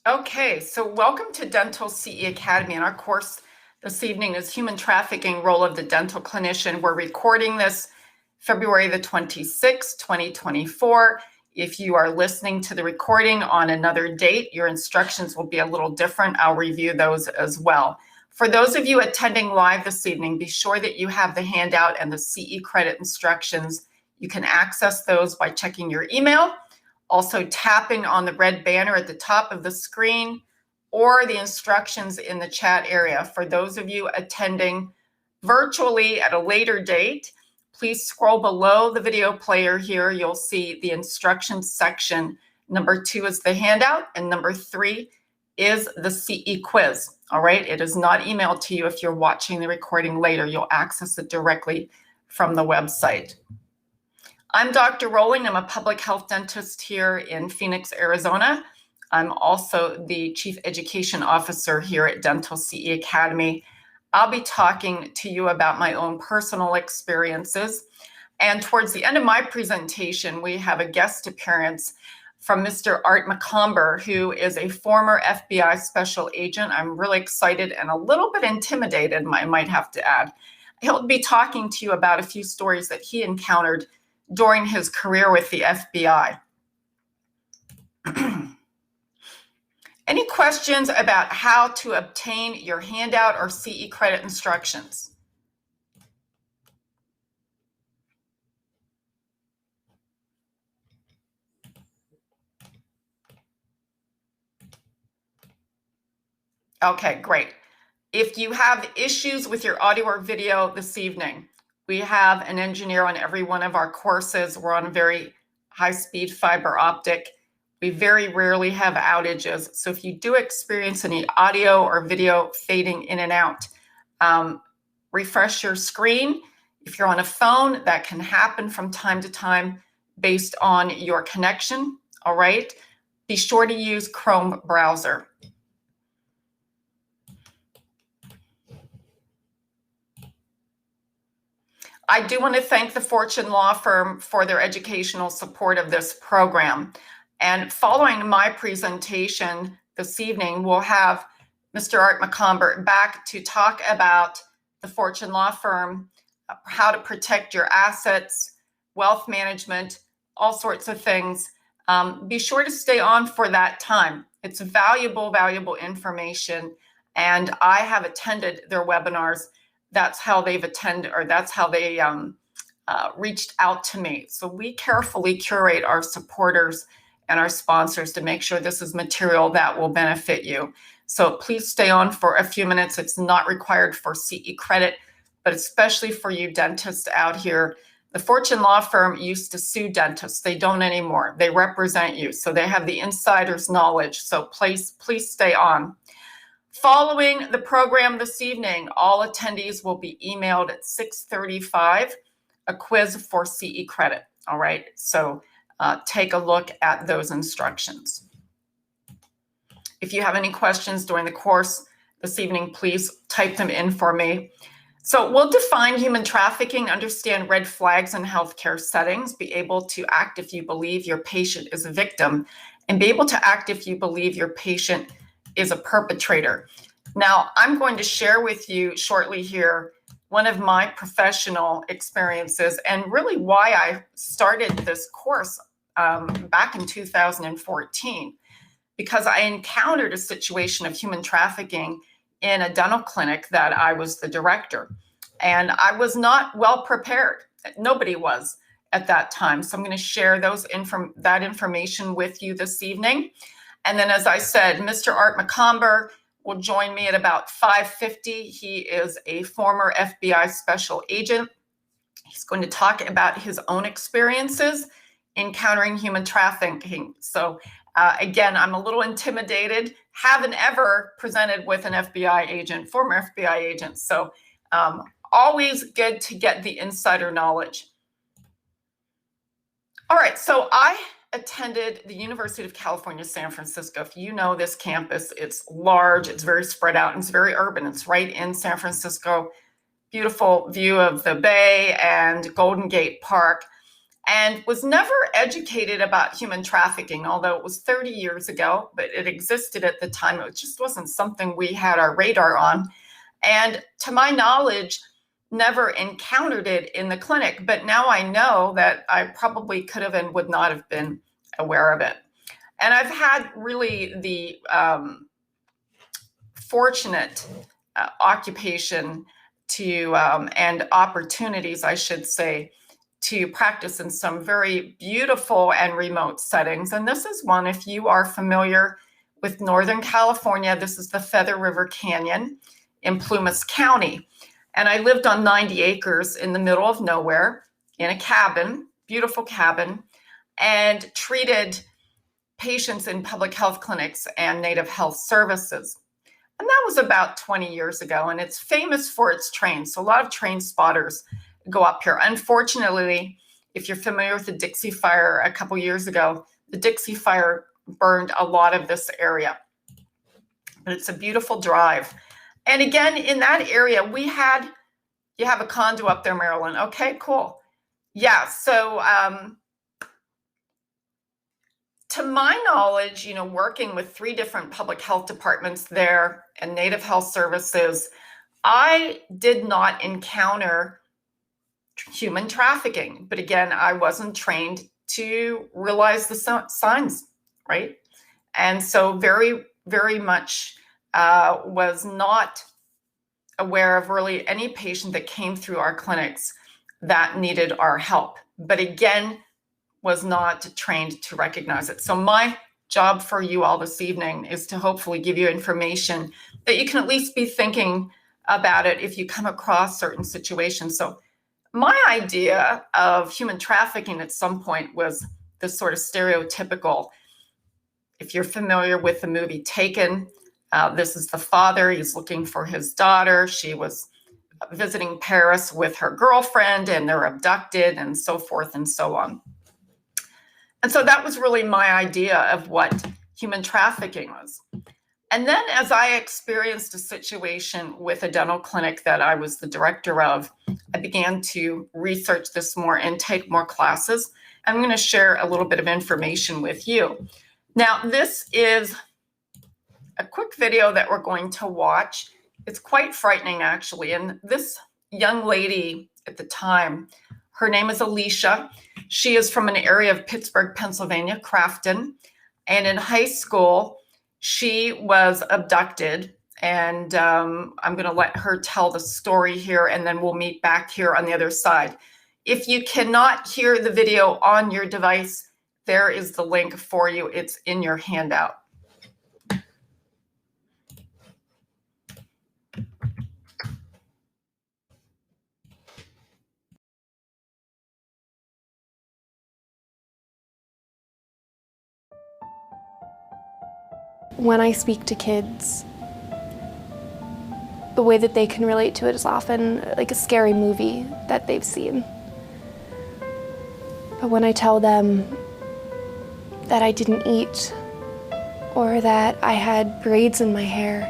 Okay, so welcome to Dental CE Academy, and our course this evening is Human Trafficking, Role of the Dental Clinician. We're recording this February the 26th, 2024. If you are listening to the recording on another date, your instructions will be a little different. I'll review those as well. For those of you attending live this evening, be sure that you have the handout and the CE credit instructions. You can access those by checking your email, also tapping on the red banner at the top of the screen, or the instructions in the chat area. For those of you attending virtually at a later date, please scroll below the video player here. You'll see the instructions section. Number 2 is the handout, and number 3 is the CE quiz. All right, it is not emailed to you if you're watching the recording later. You'll access it directly from the website. I'm Dr. KRoling. I'm a public health dentist here in Phoenix, Arizona. I'm also the Chief Education Officer here at Dental CE Academy. I'll be talking to you about my own personal experiences. And towards the end of my presentation, we have a guest appearance from Mr. Art McOmber, who is a former FBI special agent. I'm really excited and a little bit intimidated, I might have to add. He'll be talking to you about a few stories that he encountered during his career with the FBI. Any questions about how to obtain your handout or CE credit instructions? Okay, great. If you have issues with your audio or video this evening, we have an engineer on every one of our courses. We're on a very high-speed fiber optic. We very rarely have outages. So if you do experience any audio or video fading in and out, refresh your screen. If you're on a phone, that can happen from time to time based on your connection. All right. Be sure to use Chrome browser. I do want to thank the Fortune Law Firm for their educational support of this program. And following my presentation this evening, we'll have Mr. Art McOmber back to talk about the Fortune Law Firm, how to protect your assets, wealth management, all sorts of things. Be sure to stay on for that time. It's valuable, valuable information. And I have attended their webinars. That's how they've attended, or that's how they reached out to me. So we carefully curate our supporters and our sponsors to make sure this is material that will benefit you. So please stay on for a few minutes. It's not required for CE credit, but especially for you dentists out here. The Fortune Law Firm used to sue dentists. They don't anymore. They represent you. So they have the insider's knowledge. So please stay on. Following the program this evening, all attendees will be emailed at 6:35 a quiz for CE credit. All right, so take a look at those instructions. If you have any questions during the course this evening, please type them in for me. So we'll define human trafficking, understand red flags in healthcare settings, be able to act if you believe your patient is a victim, and be able to act if you believe your patient is a perpetrator. Now, I'm going to share with you shortly here one of my professional experiences and really why I started this course back in 2014, because I encountered a situation of human trafficking in a dental clinic that I was the director, and I was not well prepared. Nobody was at that time. So I'm going to share that information with you this evening. And then, as I said, Mr. Art McOmber will join me at about 5:50. He is a former FBI special agent. He's going to talk about his own experiences encountering human trafficking. So again, I'm a little intimidated. Haven't ever presented with an FBI agent, former FBI agent. So always good to get the insider knowledge. All right, so I attended the University of California, San Francisco. If you know this campus, it's large, it's very spread out, and it's very urban. It's right in San Francisco. Beautiful view of the Bay and Golden Gate Park. and was never educated about human trafficking, although it was 30 years ago, but it existed at the time. It just wasn't something we had our radar on. And to my knowledge, never encountered it in the clinic, but now I know that I probably could have and would not have been aware of it. And I've had really the fortunate occupation to, and opportunities, I should say, to practice in some very beautiful and remote settings. And this is one, if you are familiar with Northern California, this is the Feather River Canyon in Plumas County. And I lived on 90 acres in the middle of nowhere in a cabin, beautiful cabin, and treated patients in public health clinics and native health services. And that was about 20 years ago, and it's famous for its trains. So a lot of train spotters go up here. Unfortunately, if you're familiar with the Dixie Fire a couple years ago, the Dixie Fire burned a lot of this area. But it's a beautiful drive. And again, in that area, you have a condo up there, Marilyn. Okay, cool. Yeah, so to my knowledge, working with 3 different public health departments there and native health services, I did not encounter human trafficking. But again, I wasn't trained to realize the signs, right? And so very, very much was not aware of really any patient that came through our clinics that needed our help. But again, was not trained to recognize it. So my job for you all this evening is to hopefully give you information that you can at least be thinking about it if you come across certain situations. So my idea of human trafficking at some point was this sort of stereotypical, if you're familiar with the movie Taken, this is the father, he's looking for his daughter. She was visiting Paris with her girlfriend and they're abducted and so forth and so on. And so that was really my idea of what human trafficking was. And then as I experienced a situation with a dental clinic that I was the director of, I began to research this more and take more classes. I'm going to share a little bit of information with you. Now, this is a quick video that we're going to watch. It's quite frightening, actually. And this young lady at the time, her name is Alicia. She is from an area of Pittsburgh, Pennsylvania, Crafton. And in high school, she was abducted. And I'm going to let her tell the story here, and then we'll meet back here on the other side. If you cannot hear the video on your device, there is the link for you. It's in your handout. When I speak to kids, the way that they can relate to it is often like a scary movie that they've seen. But when I tell them that I didn't eat, or that I had braids in my hair,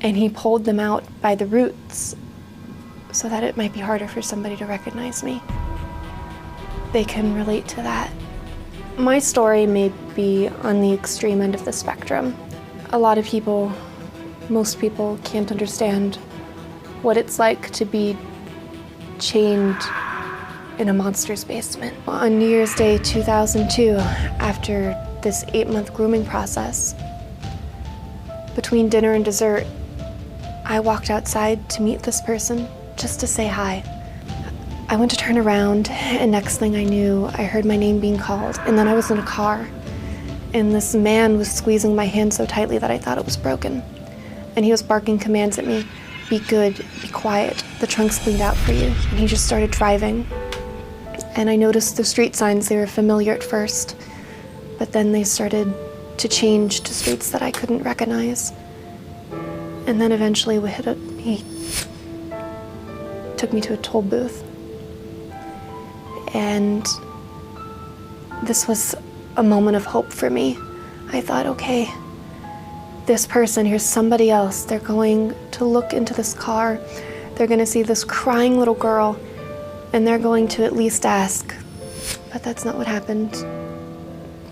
and he pulled them out by the roots so that it might be harder for somebody to recognize me, they can relate to that. My story may be on the extreme end of the spectrum. A lot of people, most people, can't understand what it's like to be chained in a monster's basement. On New Year's Day 2002, after this 8-month grooming process, between dinner and dessert, I walked outside to meet this person just to say hi. I went to turn around, and next thing I knew, I heard my name being called, and then I was in a car, and this man was squeezing my hand so tightly that I thought it was broken. And he was barking commands at me, be good, be quiet, the trunk's cleaned out for you. And he just started driving. And I noticed the street signs, they were familiar at first, but then they started to change to streets that I couldn't recognize. And then eventually he took me to a toll booth. And this was a moment of hope for me. I thought, okay, this person, here's somebody else. They're going to look into this car. They're going to see this crying little girl, and they're going to at least ask, But that's not what happened.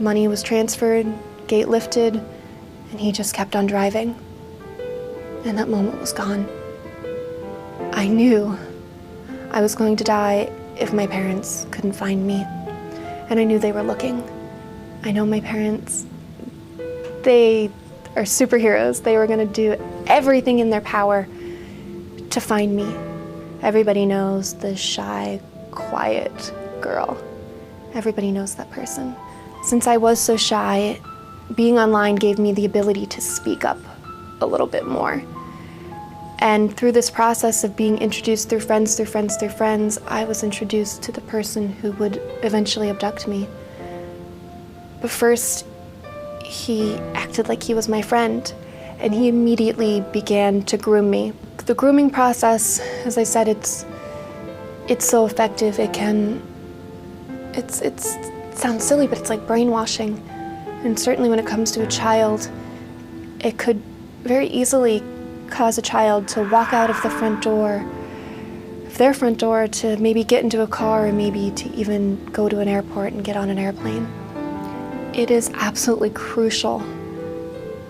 Money was transferred, gate lifted, and he just kept on driving. And that moment was gone. I knew I was going to die if my parents couldn't find me. And I knew they were looking. I know my parents, they are superheroes. They were going to do everything in their power to find me. Everybody knows the shy, quiet girl. Everybody knows that person. Since I was so shy, being online gave me the ability to speak up a little bit more. And through this process of being introduced through friends, I was introduced to the person who would eventually abduct me. But first, he acted like he was my friend, and he immediately began to groom me. The grooming process, as I said, it's so effective. It sounds silly, but it's like brainwashing. And certainly when it comes to a child, it could very easily cause a child to walk out of the front door, of their front door, to maybe get into a car, or maybe to even go to an airport and get on an airplane. It is absolutely crucial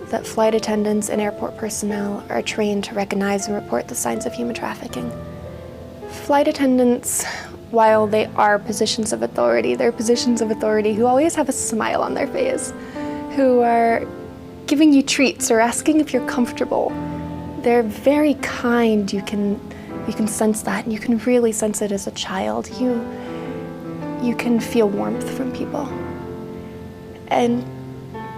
that flight attendants and airport personnel are trained to recognize and report the signs of human trafficking. Flight attendants, while they are positions of authority, they're positions of authority who always have a smile on their face, who are giving you treats or asking if you're comfortable. They're very kind. You can sense that, and you can really sense it as a child. You can feel warmth from people. And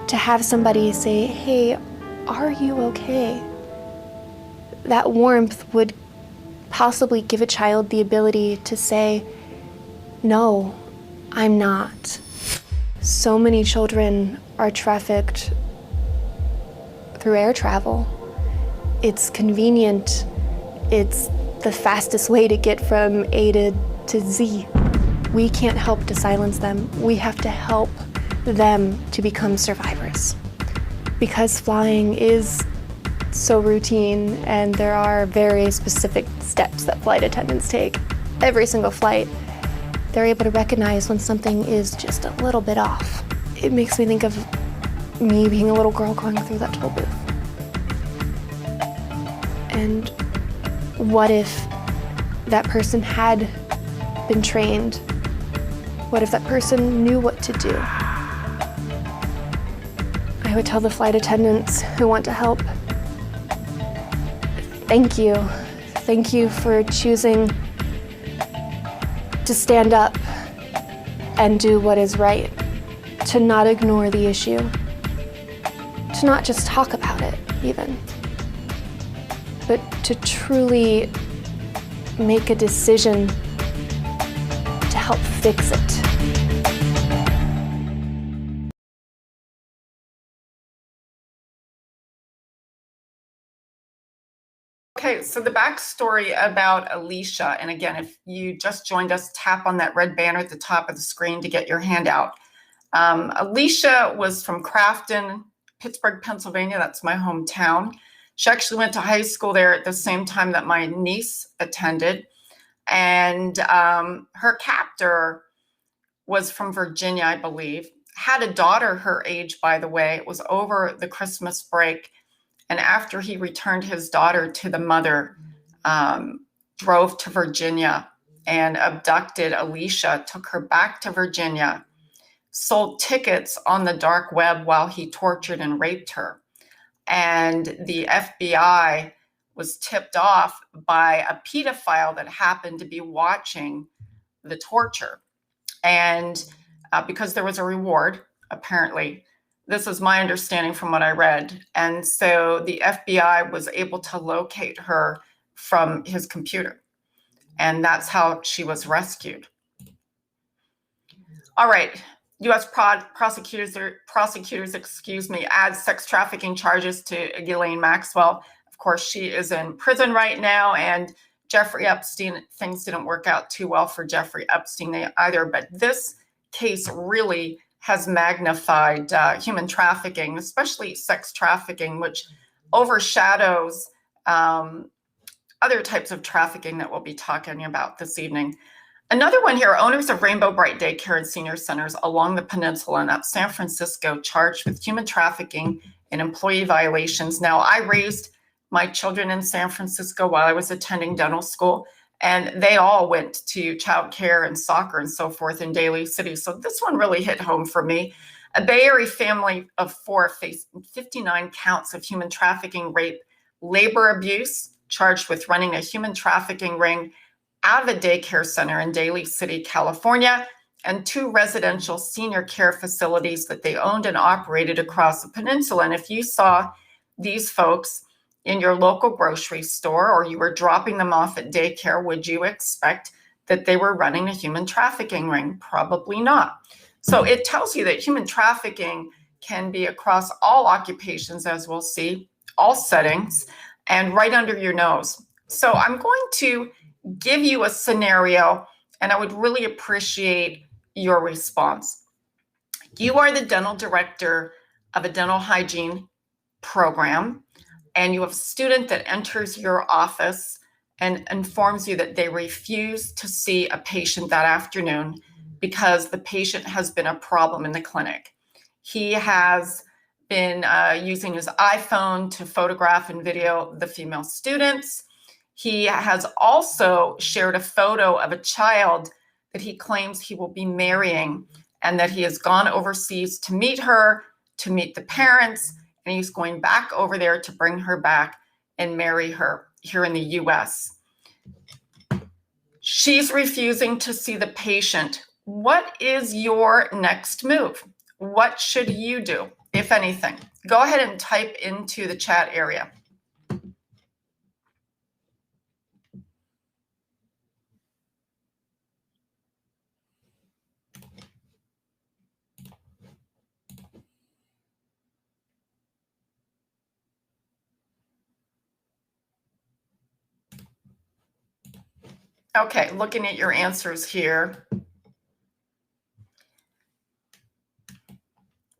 to have somebody say, "Hey, are you okay?" That warmth would possibly give a child the ability to say, "No, I'm not." So many children are trafficked through air travel. It's convenient. It's the fastest way to get from A to Z. We can't help to silence them. We have to help them to become survivors. Because flying is so routine, and there are very specific steps that flight attendants take. Every single flight, they're able to recognize when something is just a little bit off. It makes me think of me being a little girl going through that toll booth. And what if that person had been trained? What if that person knew what to do? I would tell the flight attendants who want to help, thank you. Thank you for choosing to stand up and do what is right, to not ignore the issue, to not just talk about it even, but to truly make a decision to help fix it. Okay, so the backstory about Alicia, and again, if you just joined us, tap on that red banner at the top of the screen to get your handout. Alicia was from Crafton, Pittsburgh, Pennsylvania. That's my hometown. She actually went to high school there at the same time that my niece attended. And her captor was from Virginia, I believe. Had a daughter her age, by the way. It was over the Christmas break. And after he returned his daughter to the mother, drove to Virginia and abducted Alicia, took her back to Virginia, sold tickets on the dark web while he tortured and raped her. And the FBI was tipped off by a pedophile that happened to be watching the torture. And because there was a reward, apparently, this is my understanding from what I read. And so the FBI was able to locate her from his computer. And that's how she was rescued. All right. U.S. prosecutors, add sex trafficking charges to Ghislaine Maxwell. Of course, she is in prison right now. And Jeffrey Epstein, things didn't work out too well for Jeffrey Epstein either. But this case really has magnified human trafficking, especially sex trafficking, which overshadows other types of trafficking that we'll be talking about this evening. Another one here, owners of Rainbow Bright Daycare and Senior Centers along the peninsula and up San Francisco charged with human trafficking and employee violations. Now, I raised my children in San Francisco while I was attending dental school, and they all went to childcare and soccer and so forth in Daly City. So this one really hit home for me. A Bay Area family of 4 faced 59 counts of human trafficking, rape, labor abuse, charged with running a human trafficking ring out of a daycare center in Daly City, California, and 2 residential senior care facilities that they owned and operated across the peninsula. And if you saw these folks in your local grocery store or you were dropping them off at daycare, would you expect that they were running a human trafficking ring? Probably not. So it tells you that human trafficking can be across all occupations, as we'll see, all settings, and right under your nose. So I'm going to give you a scenario, and I would really appreciate your response. You are the dental director of a dental hygiene program, and you have a student that enters your office and informs you that they refuse to see a patient that afternoon because the patient has been a problem in the clinic. He has been using his iPhone to photograph and video the female students. He has also shared a photo of a child that he claims he will be marrying and that he has gone overseas to meet her, to meet the parents, and he's going back over there to bring her back and marry her here in the US. She's refusing to see the patient. What is your next move? What should you do, if anything? Go ahead and type into the chat area. Okay, looking at your answers here.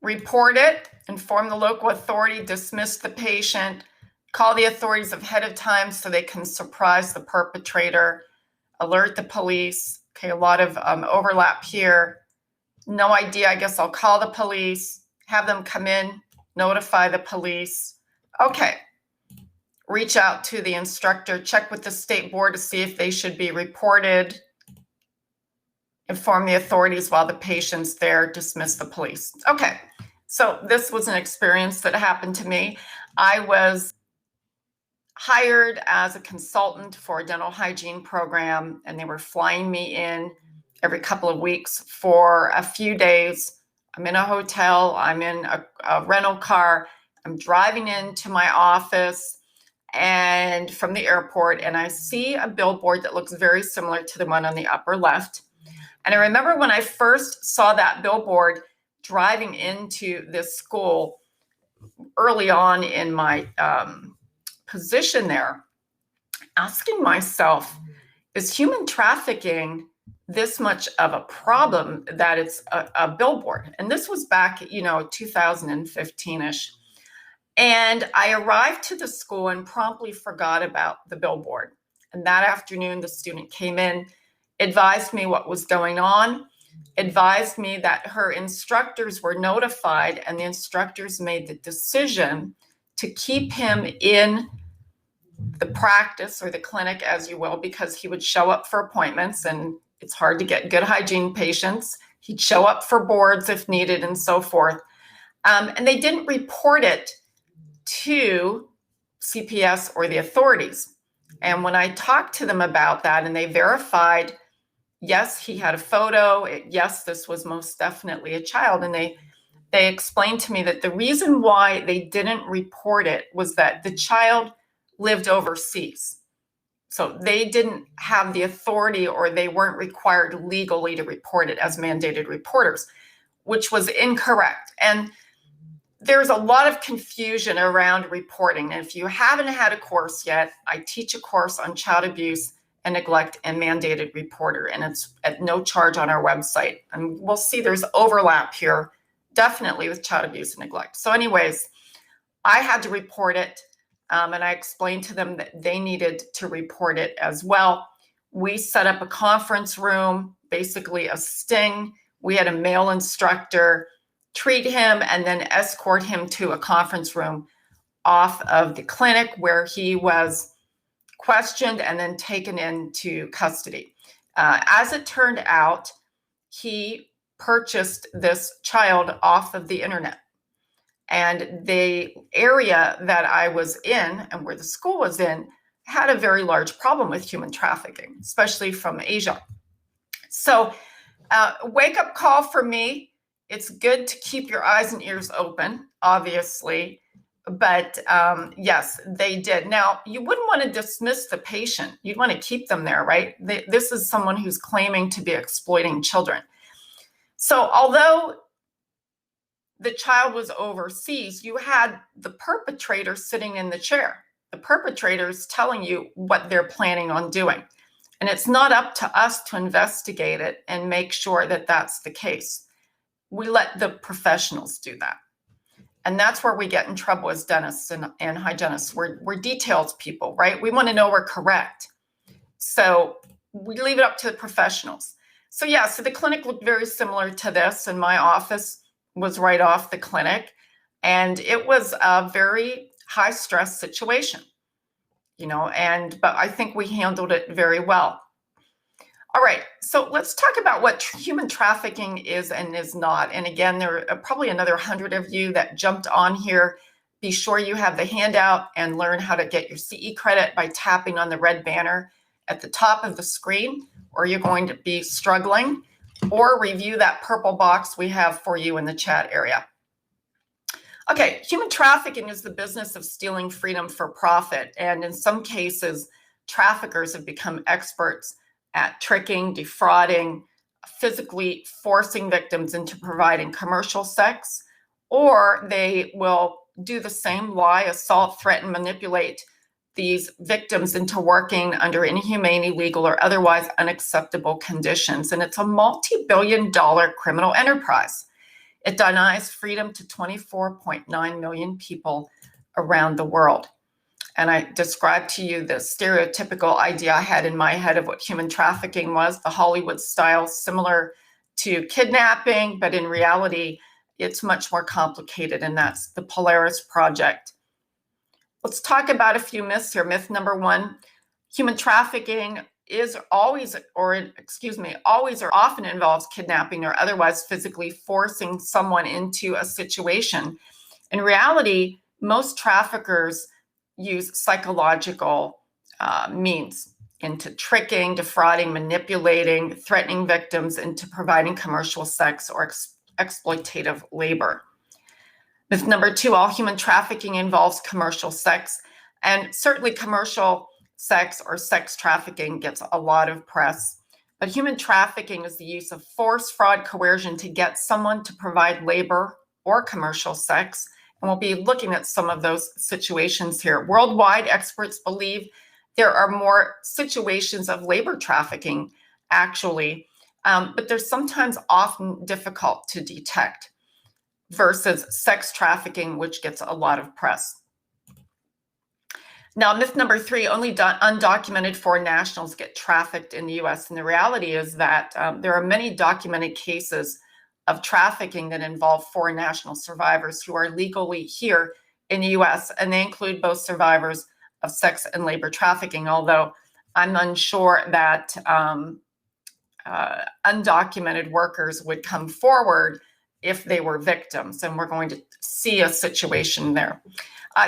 Report it, inform the local authority, dismiss the patient, call the authorities ahead of time so they can surprise the perpetrator, alert the police. Okay, a lot of overlap here. No idea, I guess I'll call the police, have them come in, notify the police. Okay. Reach out to the instructor, check with the state board to see if they should be reported, inform the authorities while the patient's there, dismiss the police. Okay, so this was an experience that happened to me. I was hired as a consultant for a dental hygiene program, and they were flying me in every couple of weeks for a few days. I'm in a hotel, I'm in a rental car, I'm driving into my office and from the airport, and I see a billboard that looks very similar to the one on the upper left. And I remember when I first saw that billboard driving into this school early on in my position there, asking myself, is human trafficking this much of a problem that it's a billboard? And this was back, 2015-ish. And I arrived to the school and promptly forgot about the billboard. And that afternoon, the student came in, advised me what was going on, advised me that her instructors were notified, and the instructors made the decision to keep him in the practice or the clinic, as you will, because he would show up for appointments, and it's hard to get good hygiene patients. He'd show up for boards if needed and so forth. And they didn't report it to CPS or the authorities. And when I talked to them about that and they verified, yes, he had a photo, yes, this was most definitely a child. And they explained to me that the reason why they didn't report it was that the child lived overseas. So they didn't have the authority, or they weren't required legally to report it as mandated reporters, which was incorrect. And there's a lot of confusion around reporting. And if you haven't had a course yet, I teach a course on child abuse and neglect and mandated reporter, and it's at no charge on our website. And we'll see there's overlap here, definitely with child abuse and neglect. So anyways, I had to report it, and I explained to them that they needed to report it as well. We set up a conference room, basically a sting. We had a male instructor treat him and then escort him to a conference room off of the clinic where he was questioned and then taken into custody. As it turned out, he purchased this child off of the internet. And the area that I was in and where the school was in had a very large problem with human trafficking, especially from Asia. So wake up call for me. It's good to keep your eyes and ears open, obviously. But yes, they did. Now, you wouldn't want to dismiss the patient. You'd want to keep them there, right? This is someone who's claiming to be exploiting children. So although the child was overseas, you had the perpetrator sitting in the chair. The perpetrator's telling you what they're planning on doing. And it's not up to us to investigate it and make sure that that's the case. We let the professionals do that. And that's where we get in trouble as dentists and hygienists. We're details people, right? We want to know we're correct. So we leave it up to the professionals. So yeah, so the clinic looked very similar to this, and my office was right off the clinic. And it was a very high stress situation, but I think we handled it very well. All right, so let's talk about what human trafficking is and is not. And again, there are probably another 100 of you that jumped on here. Be sure you have the handout and learn how to get your CE credit by tapping on the red banner at the top of the screen, or you're going to be struggling, or review that purple box we have for you in the chat area. Okay, human trafficking is the business of stealing freedom for profit. And in some cases, traffickers have become experts at tricking, defrauding, physically forcing victims into providing commercial sex, or they will do the same, lie, assault, threaten, manipulate these victims into working under inhumane, illegal, or otherwise unacceptable conditions. And it's a multi-billion-dollar criminal enterprise. It denies freedom to 24.9 million people around the world. And I described to you the stereotypical idea I had in my head of what human trafficking was, the Hollywood style, similar to kidnapping, but in reality, it's much more complicated, and that's the Polaris Project. Let's talk about a few myths here. Myth number one, human trafficking always or often involves kidnapping or otherwise physically forcing someone into a situation. In reality, most traffickers use psychological means into tricking, defrauding, manipulating, threatening victims into providing commercial sex or exploitative labor. Myth number two, all human trafficking involves commercial sex, and certainly commercial sex or sex trafficking gets a lot of press. But human trafficking is the use of force, fraud, coercion to get someone to provide labor or commercial sex. And we'll be looking at some of those situations here. Worldwide, experts believe there are more situations of labor trafficking, actually, but they're sometimes often difficult to detect versus sex trafficking, which gets a lot of press. Now, myth number three, only undocumented foreign nationals get trafficked in the U.S. And the reality is that there are many documented cases of trafficking that involve foreign national survivors who are legally here in the U.S., and they include both survivors of sex and labor trafficking, although I'm unsure that undocumented workers would come forward if they were victims, and we're going to see a situation there.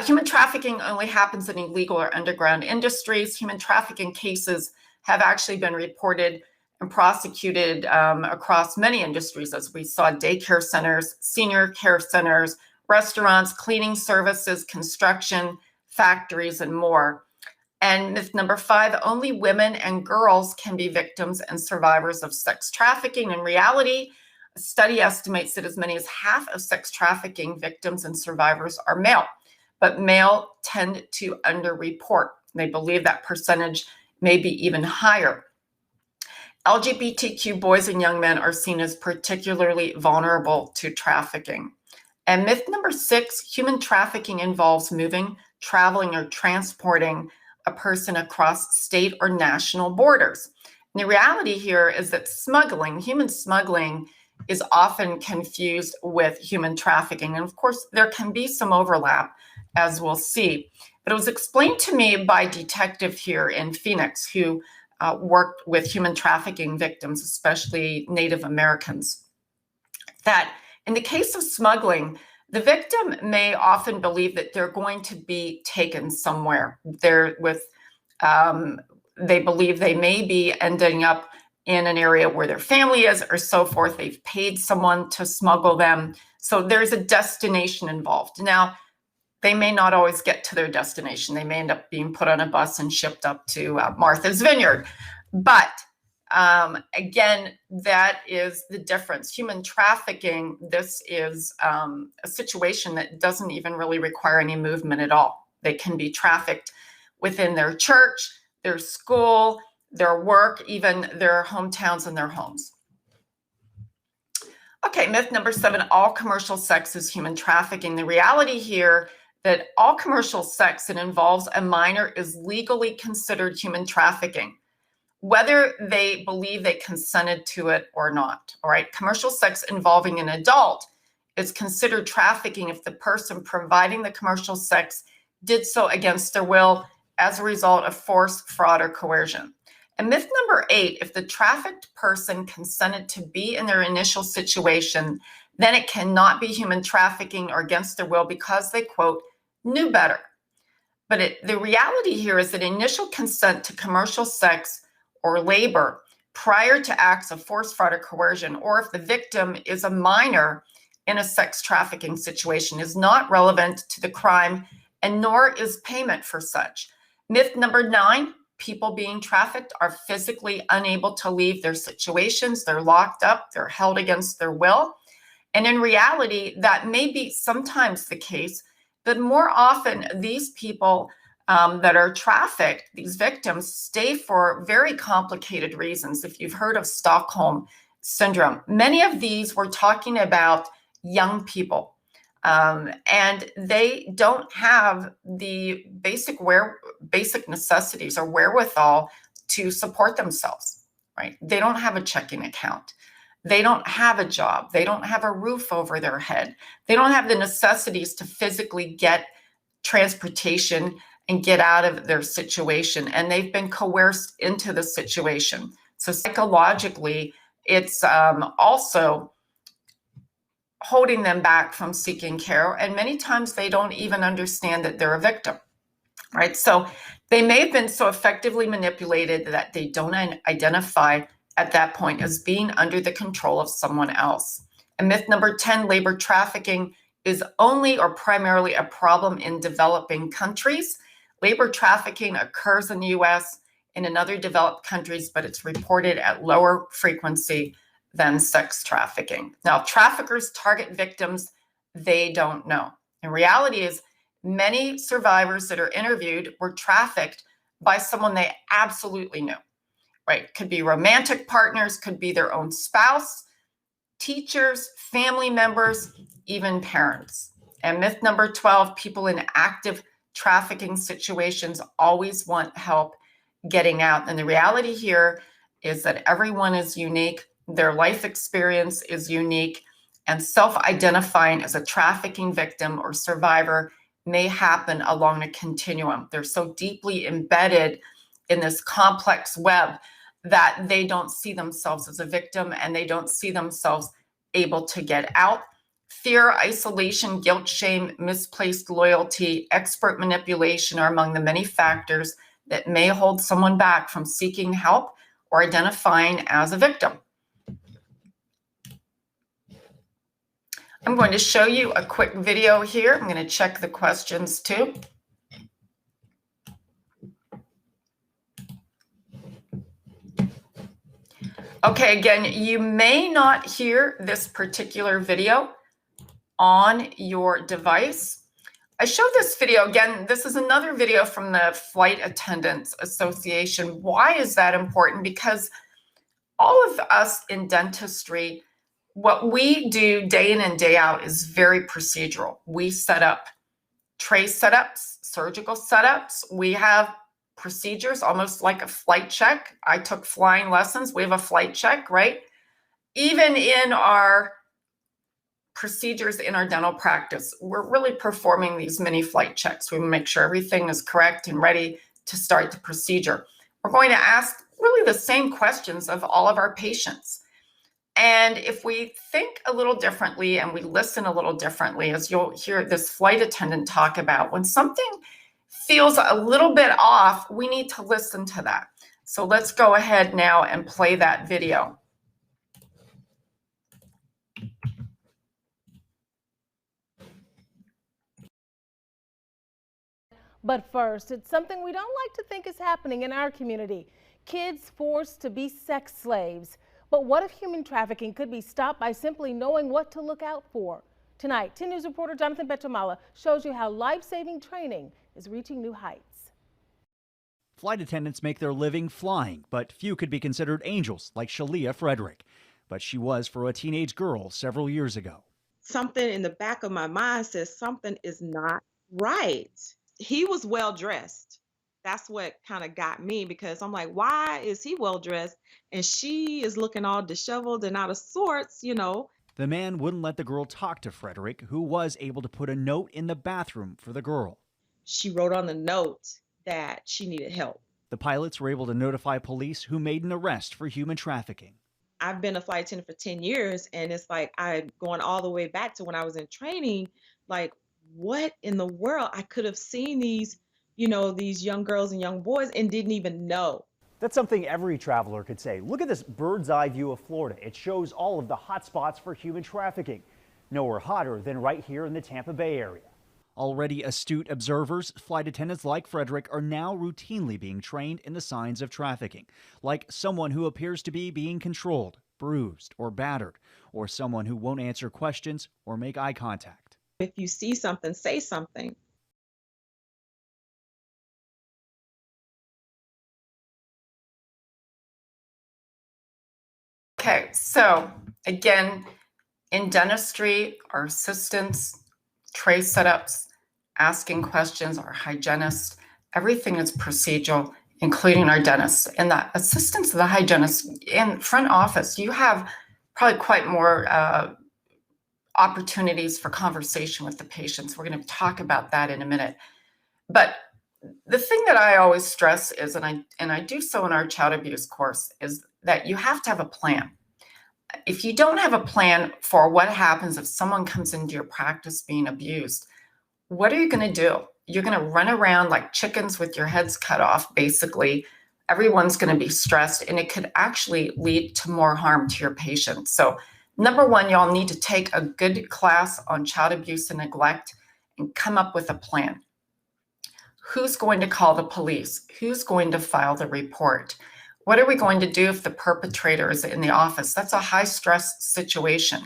Human trafficking only happens in illegal or underground industries. Human trafficking cases have actually been reported and prosecuted across many industries, as we saw: daycare centers, senior care centers, restaurants, cleaning services, construction, factories, and more. And myth number five, only women and girls can be victims and survivors of sex trafficking. In reality, a study estimates that as many as half of sex trafficking victims and survivors are male, but male tend to underreport. They believe that percentage may be even higher. LGBTQ boys and young men are seen as particularly vulnerable to trafficking. And myth number six, human trafficking involves moving, traveling, or transporting a person across state or national borders. And the reality here is that smuggling, human smuggling, is often confused with human trafficking. And of course, there can be some overlap, as we'll see. But it was explained to me by a detective here in Phoenix who worked with human trafficking victims, especially Native Americans, that in the case of smuggling, the victim may often believe that they're going to be taken somewhere. They believe they may be ending up in an area where their family is or so forth. They've paid someone to smuggle them. So there's a destination involved. Now, they may not always get to their destination. They may end up being put on a bus and shipped up to Martha's Vineyard. But again, that is the difference. Human trafficking, this is a situation that doesn't even really require any movement at all. They can be trafficked within their church, their school, their work, even their hometowns and their homes. Okay, myth number 7, all commercial sex is human trafficking. The reality here that all commercial sex that involves a minor is legally considered human trafficking, whether they believe they consented to it or not. All right, commercial sex involving an adult is considered trafficking if the person providing the commercial sex did so against their will as a result of force, fraud, or coercion. And myth number 8, if the trafficked person consented to be in their initial situation, then it cannot be human trafficking or against their will because they, quote, knew better. But the reality here is that initial consent to commercial sex or labor prior to acts of force, fraud, or coercion, or if the victim is a minor in a sex trafficking situation, is not relevant to the crime, and nor is payment for such. Myth number 9, people being trafficked are physically unable to leave their situations. They're locked up, they're held against their will. And in reality, that may be sometimes the case, but more often these people that are trafficked, these victims, stay for very complicated reasons. If you've heard of Stockholm Syndrome, many of these we're talking about young people. And they don't have the basic necessities or wherewithal to support themselves, right? They don't have a checking account. They don't have a job. They don't have a roof over their head. They don't have the necessities to physically get transportation and get out of their situation. And they've been coerced into the situation. So psychologically, it's also holding them back from seeking care. And many times they don't even understand that they're a victim, right? So they may have been so effectively manipulated that they don't identify at that point as being under the control of someone else. And myth number 10, labor trafficking is only or primarily a problem in developing countries. Labor trafficking occurs in the US and in other developed countries, but it's reported at lower frequency than sex trafficking. Now, traffickers target victims they don't know. And reality is many survivors that are interviewed were trafficked by someone they absolutely knew. Right? Could be romantic partners, could be their own spouse, teachers, family members, even parents. And myth number 12, people in active trafficking situations always want help getting out. And the reality here is that everyone is unique. Their life experience is unique, and self-identifying as a trafficking victim or survivor may happen along a continuum. They're so deeply embedded in this complex web that they don't see themselves as a victim and they don't see themselves able to get out. Fear, isolation, guilt, shame, misplaced loyalty, expert manipulation are among the many factors that may hold someone back from seeking help or identifying as a victim. I'm going to show you a quick video here. I'm going to check the questions too. Okay, again, you may not hear this particular video on your device. I showed this video, again, this is another video from the Flight Attendants Association. Why is that important? Because all of us in dentistry, what we do day in and day out is very procedural. We set up tray setups, surgical setups. We have procedures, almost like a flight check. I took flying lessons. We have a flight check, right? Even in our procedures in our dental practice, we're really performing these mini flight checks. We make sure everything is correct and ready to start the procedure. We're going to ask really the same questions of all of our patients. And if we think a little differently and we listen a little differently, as you'll hear this flight attendant talk about, when something feels a little bit off, we need to listen to that. So let's go ahead now and play that video. But first, it's something we don't like to think is happening in our community. Kids forced to be sex slaves. But what if human trafficking could be stopped by simply knowing what to look out for? Tonight, 10 News reporter Jonathan Betramala shows you how life-saving training is reaching new heights. Flight attendants make their living flying, but few could be considered angels like Shalia Frederick. But she was for a teenage girl several years ago. Something in the back of my mind says something is not right. He was well dressed. That's what kind of got me, because I'm like, why is he well dressed and she is looking all disheveled and out of sorts, you know? The man wouldn't let the girl talk to Frederick, who was able to put a note in the bathroom for the girl. She wrote on the note that she needed help. The pilots were able to notify police, who made an arrest for human trafficking. I've been a flight attendant for 10 years, and it's like I'm going all the way back to when I was in training. Like, what in the world? I could have seen these, you know, these young girls and young boys and didn't even know. That's something every traveler could say. Look at this bird's eye view of Florida. It shows all of the hot spots for human trafficking. Nowhere hotter than right here in the Tampa Bay area. Already astute observers, flight attendants like Frederick are now routinely being trained in the signs of trafficking, like someone who appears to be being controlled, bruised, or battered, or someone who won't answer questions or make eye contact. If you see something, say something. Okay, so again, in dentistry, our assistants, tray setups, asking questions, our hygienists, everything is procedural, including our dentists. And the assistants of the hygienists in front office, you have probably quite more opportunities for conversation with the patients. We're going to talk about that in a minute. But the thing that I always stress is, and I do so in our child abuse course, is that you have to have a plan. If you don't have a plan for what happens if someone comes into your practice being abused, what are you going to do? You're going to run around like chickens with your heads cut off, basically. Everyone's going to be stressed, and it could actually lead to more harm to your patients. So number one, y'all need to take a good class on child abuse and neglect and come up with a plan. Who's going to call the police? Who's going to file the report? What are we going to do if the perpetrator is in the office? That's a high stress situation.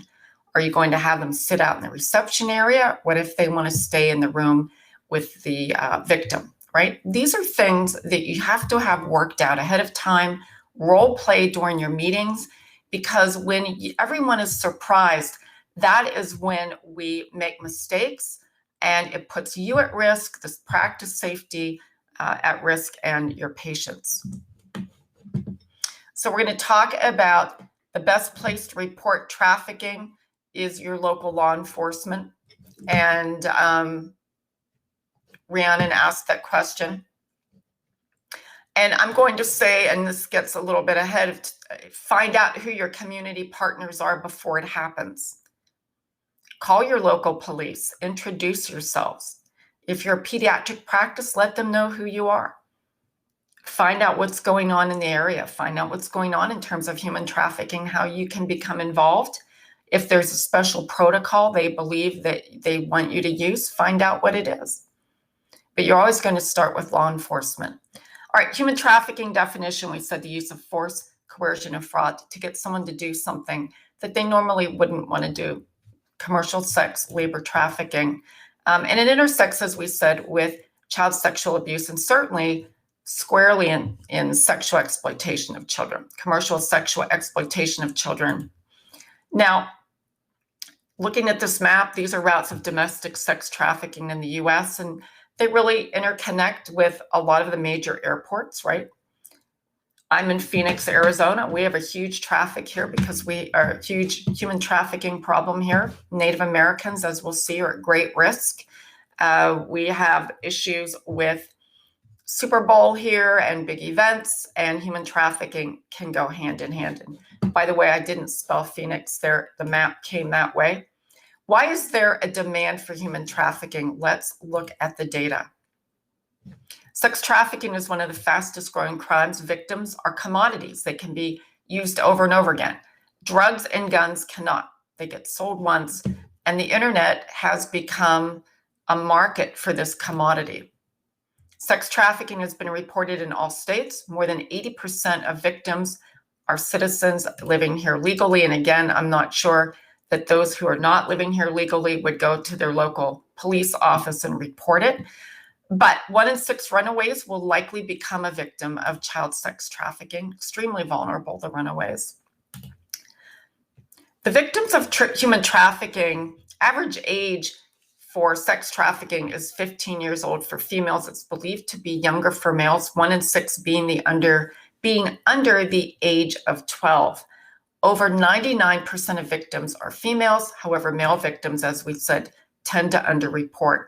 Are you going to have them sit out in the reception area? What if they want to stay in the room with the victim, right? These are things that you have to have worked out ahead of time, role play during your meetings, because when everyone is surprised, that is when we make mistakes, and it puts you at risk, this practice safety at risk, and your patients. So we're going to talk about the best place to report trafficking is your local law enforcement. And Rhiannon asked that question. And I'm going to say, and this gets a little bit ahead of, find out who your community partners are before it happens. Call your local police, introduce yourselves. If you're a pediatric practice, let them know who you are. Find out what's going on in the area. Find out what's going on in terms of human trafficking, how you can become involved. If there's a special protocol they believe that they want you to use, find out what it is. But you're always going to start with law enforcement. All right, human trafficking definition, we said the use of force, coercion, and fraud to get someone to do something that they normally wouldn't want to do. Commercial sex, labor trafficking. And it intersects, as we said, with child sexual abuse, and certainly squarely in sexual exploitation of children, commercial sexual exploitation of children. Now, looking at this map, these are routes of domestic sex trafficking in the US, and They really interconnect with a lot of the major airports, right? I'm in Phoenix, Arizona. We have a huge traffic here because we are a huge human trafficking problem here. Native Americans, as we'll see, are at great risk. We have issues with Super Bowl here and big events, and human trafficking can go hand in hand. And by the way, I didn't spell Phoenix there. The map came that way. Why is there a demand for human trafficking? Let's look at the data. Sex trafficking is one of the fastest growing crimes. Victims are commodities. They can be used over and over again. Drugs and guns cannot. They get sold once, and the internet has become a market for this commodity. Sex trafficking has been reported in all states. More than 80% of victims are citizens living here legally. And again, I'm not sure that those who are not living here legally would go to their local police office and report it. But 1 in 6 runaways will likely become a victim of child sex trafficking. Extremely vulnerable, the runaways. The victims of human trafficking, average age for sex trafficking is 15 years old for females. It's believed to be younger for males, 1 in 6 being under the age of 12. Over 99% of victims are females. However, male victims, as we said, tend to underreport.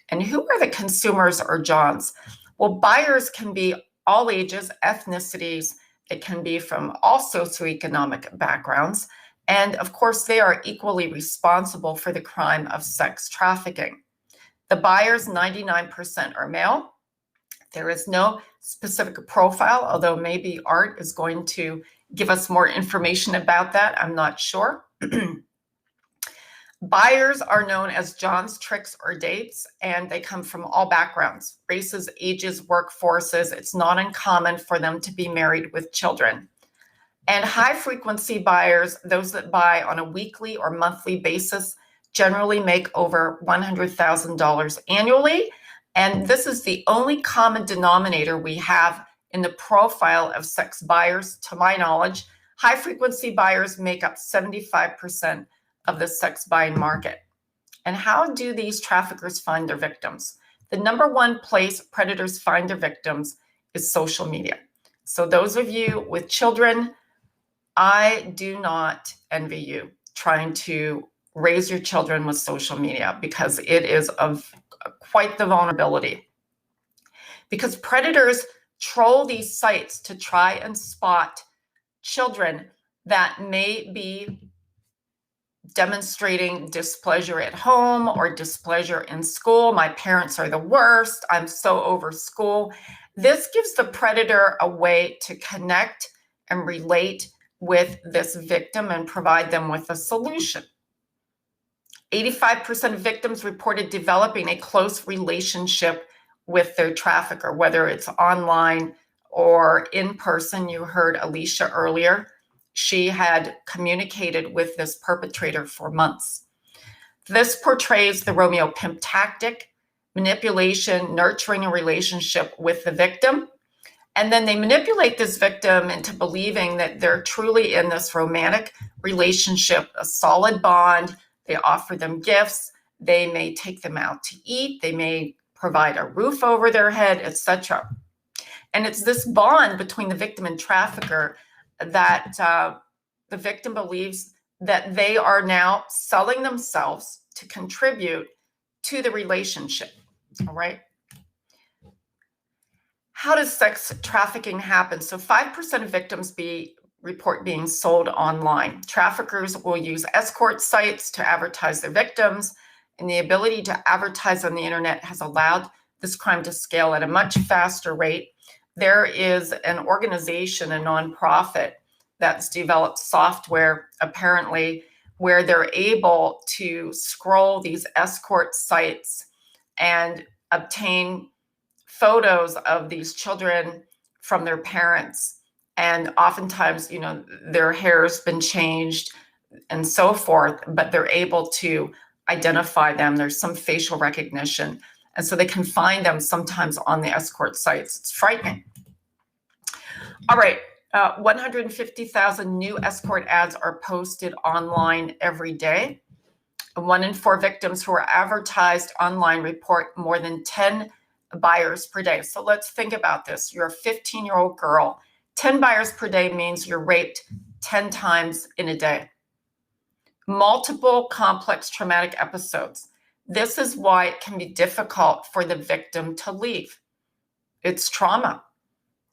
And who are the consumers or Johns? Well, buyers can be all ages, ethnicities. It can be from all socioeconomic backgrounds. And of course, they are equally responsible for the crime of sex trafficking. The buyers, 99% are male. There is no specific profile, although maybe Art is going to give us more information about that. I'm not sure. Buyers are known as Johns, tricks, or dates, and they come from all backgrounds, races, ages, workforces. It's not uncommon for them to be married with children. And high-frequency buyers, those that buy on a weekly or monthly basis, generally make over $100,000 annually. And this is the only common denominator we have in the profile of sex buyers. To my knowledge, high-frequency buyers make up 75% of the sex buying market. And how do these traffickers find their victims? The number one place predators find their victims is social media. So those of you with children, I do not envy you trying to raise your children with social media, because it is of quite the vulnerability. Because predators troll these sites to try and spot children that may be demonstrating displeasure at home or displeasure in school. My parents are the worst. I'm so over school. This gives the predator a way to connect and relate with this victim and provide them with a solution. 85% of victims reported developing a close relationship with their trafficker, whether it's online or in person. You heard Alicia earlier. She had communicated with this perpetrator for months. This portrays the Romeo pimp tactic, manipulation, nurturing a relationship with the victim. And then they manipulate this victim into believing that they're truly in this romantic relationship, a solid bond. They offer them gifts. They may take them out to eat. They may provide a roof over their head, etc. And it's this bond between the victim and trafficker that the victim believes that they are now selling themselves to contribute to the relationship. All right. How does sex trafficking happen? So 5% of victims report being sold online. Traffickers will use escort sites to advertise their victims, and the ability to advertise on the internet has allowed this crime to scale at a much faster rate. There is an organization, a nonprofit, that's developed software, apparently, where they're able to scroll these escort sites and obtain photos of these children from their parents. And oftentimes, you know, their hair's been changed and so forth, but they're able to identify them. There's some facial recognition. And so they can find them sometimes on the escort sites. It's frightening. All right. 150,000 new escort ads are posted online every day. 1 in 4 victims who are advertised online report more than 10 buyers per day. So let's think about this. You're a 15-year-old girl. 10 buyers per day means you're raped 10 times in a day. Multiple complex traumatic episodes. This is why it can be difficult for the victim to leave. It's trauma.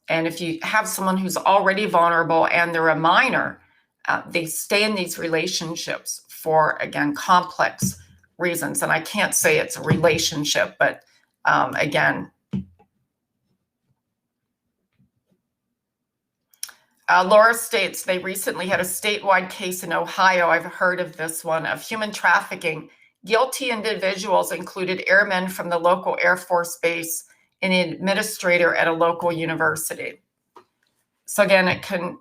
And if you have someone who's already vulnerable and they're a minor, they stay in these relationships for, again, complex reasons. And I can't say it's a relationship, but again, Laura states they recently had a statewide case in Ohio, I've heard of this one, of human trafficking. Guilty individuals included airmen from the local Air Force base and an administrator at a local university. So again, it can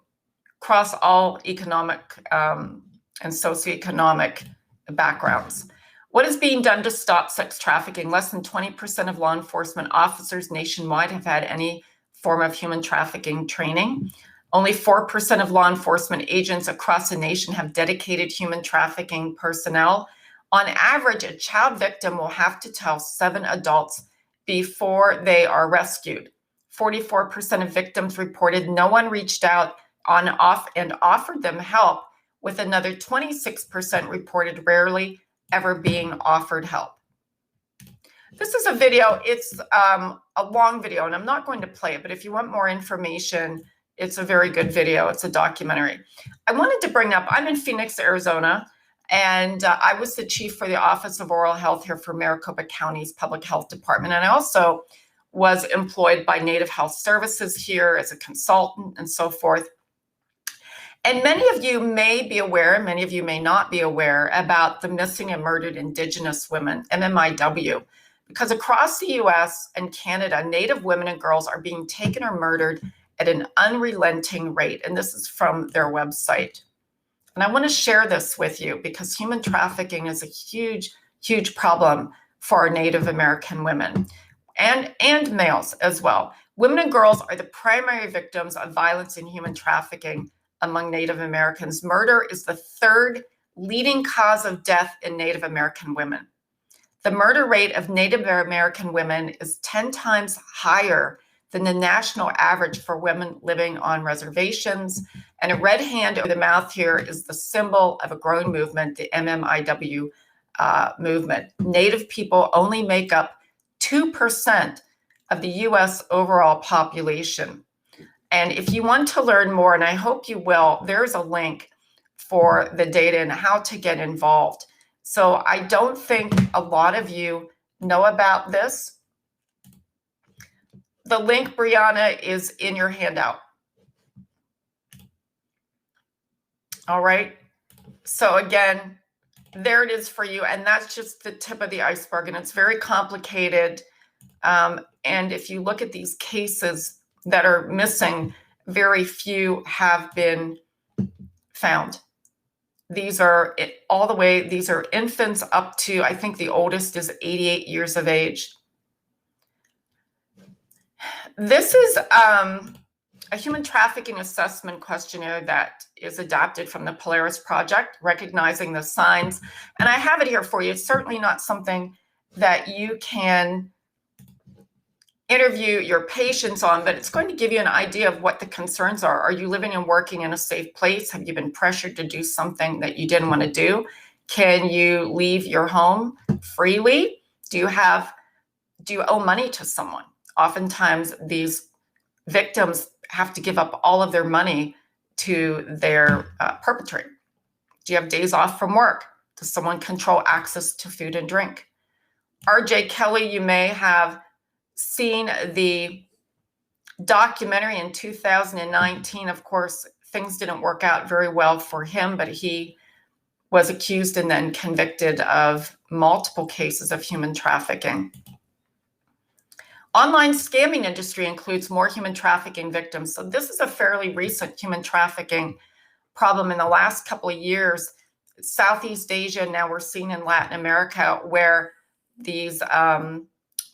cross all economic and socioeconomic backgrounds. What is being done to stop sex trafficking? Less than 20% of law enforcement officers nationwide have had any form of human trafficking training. Only 4% of law enforcement agents across the nation have dedicated human trafficking personnel. On average, a child victim will have to tell 7 adults before they are rescued. 44% of victims reported no one reached out and offered them help, with another 26% reported rarely ever being offered help. This is a video. It's a long video, and I'm not going to play it, but if you want more information, it's a very good video. It's a documentary. I wanted to bring up, I'm in Phoenix, Arizona, and I was the chief for the Office of Oral Health here for Maricopa County's Public Health Department. And I also was employed by Native Health Services here as a consultant and so forth. And many of you may be aware, many of you may not be aware about the missing and murdered Indigenous women, MMIW, because across the US and Canada, Native women and girls are being taken or murdered at an unrelenting rate. And this is from their website. And I want to share this with you because human trafficking is a huge, huge problem for our Native American women and males as well. Women and girls are the primary victims of violence and human trafficking among Native Americans. Murder is the 3rd leading cause of death in Native American women. The murder rate of Native American women is 10 times higher than the national average for women living on reservations. And a red hand over the mouth here is the symbol of a growing movement, the MMIW movement. Native people only make up 2% of the US overall population. And if you want to learn more, and I hope you will, there's a link for the data and how to get involved. So I don't think a lot of you know about this. The link, Brianna, is in your handout. All right. So again, there it is for you. And that's just the tip of the iceberg. And it's very complicated. And if you look at these cases that are missing, very few have been found. These are these are infants up to, I think the oldest is 88 years of age. This is a human trafficking assessment questionnaire that is adapted from the Polaris Project, recognizing the signs. And I have it here for you. It's certainly not something that you can interview your patients on, but it's going to give you an idea of what the concerns are. Are you living and working in a safe place? Have you been pressured to do something that you didn't want to do? Can you leave your home freely? Do you owe money to someone? Oftentimes these victims have to give up all of their money to their perpetrator. Do you have days off from work? Does someone control access to food and drink? RJ Kelly, you may have seen the documentary in 2019. Of course, things didn't work out very well for him, but he was accused and then convicted of multiple cases of human trafficking. Online scamming industry includes more human trafficking victims. So this is a fairly recent human trafficking problem in the last couple of years. Southeast Asia, now we're seeing in Latin America, where these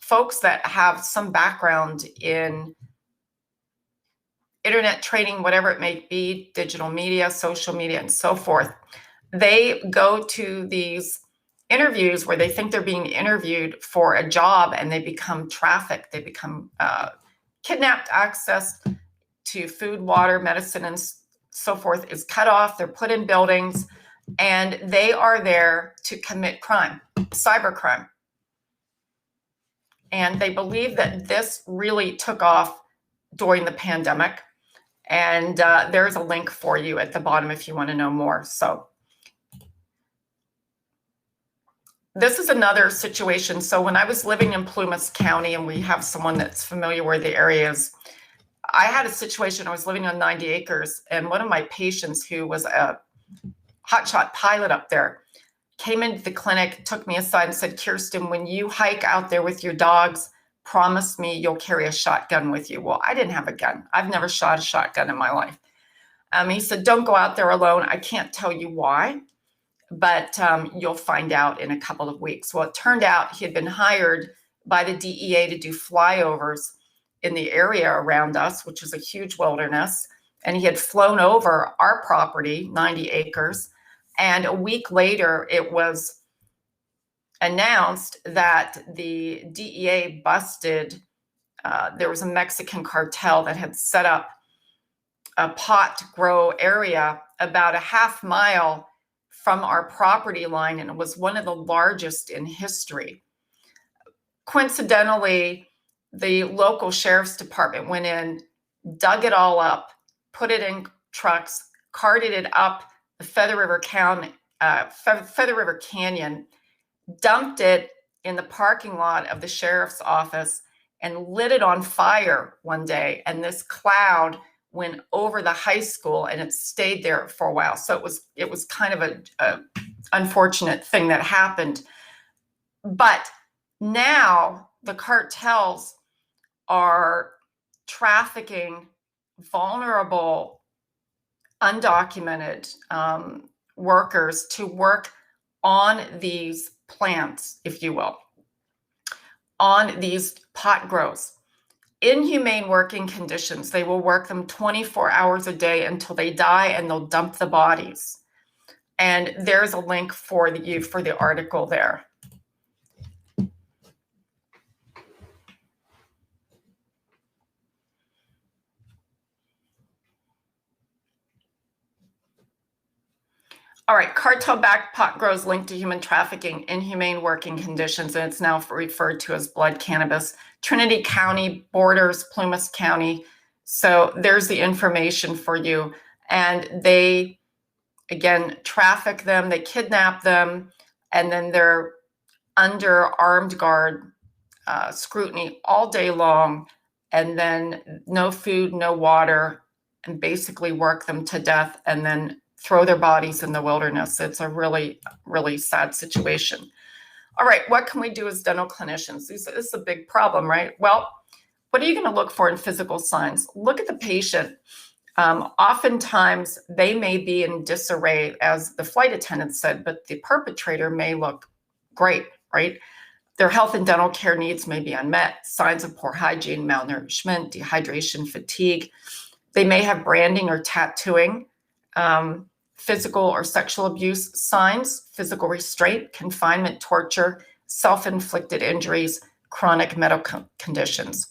folks that have some background in internet training, whatever it may be, digital media, social media, and so forth, they go to these interviews where they think they're being interviewed for a job and they become trafficked. They become kidnapped. Access to food, water, medicine, and so forth is cut off. They're put in buildings, and they are there to commit crime, cybercrime. And they believe that this really took off during the pandemic. And there's a link for you at the bottom if you want to know more. So this is another situation. So when I was living in Plumas County, and we have someone that's familiar where the area is, I had a situation. I was living on 90 acres, and one of my patients, who was a hotshot pilot up there, came into the clinic, took me aside and said, Kirsten, when you hike out there with your dogs, promise me you'll carry a shotgun with you. Well, I didn't have a gun. I've never shot a shotgun in my life. He said, don't go out there alone. I can't tell you why, but you'll find out in a couple of weeks. Well, it turned out he had been hired by the DEA to do flyovers in the area around us, which is a huge wilderness. And he had flown over our property, 90 acres. And a week later, it was announced that the DEA busted, there was a Mexican cartel that had set up a pot grow area about a half mile from our property line, and it was one of the largest in history. Coincidentally, the local sheriff's department went in, dug it all up, put it in trucks, carted it up the Feather River Canyon, dumped it in the parking lot of the sheriff's office, and lit it on fire one day. And this cloud went over the high school, and it stayed there for a while. So it was kind of a unfortunate thing that happened. But now the cartels are trafficking vulnerable, undocumented workers to work on these plants, if you will, on these pot grows. Inhumane working conditions. They will work them 24 hours a day until they die, and they'll dump the bodies. And there's a link for you for the article there. All right, cartel-backed pot grows linked to human trafficking, inhumane working conditions, and it's now referred to as blood cannabis. Trinity County borders Plumas County. So there's the information for you. And they, again, traffic them, they kidnap them, and then they're under armed guard scrutiny all day long, and then no food, no water, and basically work them to death, and then throw their bodies in the wilderness. It's a really, really sad situation. All right, what can we do as dental clinicians? This is a big problem, right? Well, what are you going to look for in physical signs? Look at the patient. Oftentimes, they may be in disarray, as the flight attendant said, but the perpetrator may look great, right? Their health and dental care needs may be unmet, signs of poor hygiene, malnourishment, dehydration, fatigue. They may have branding or tattooing, physical or sexual abuse signs, physical restraint, confinement, torture, self-inflicted injuries, chronic medical conditions.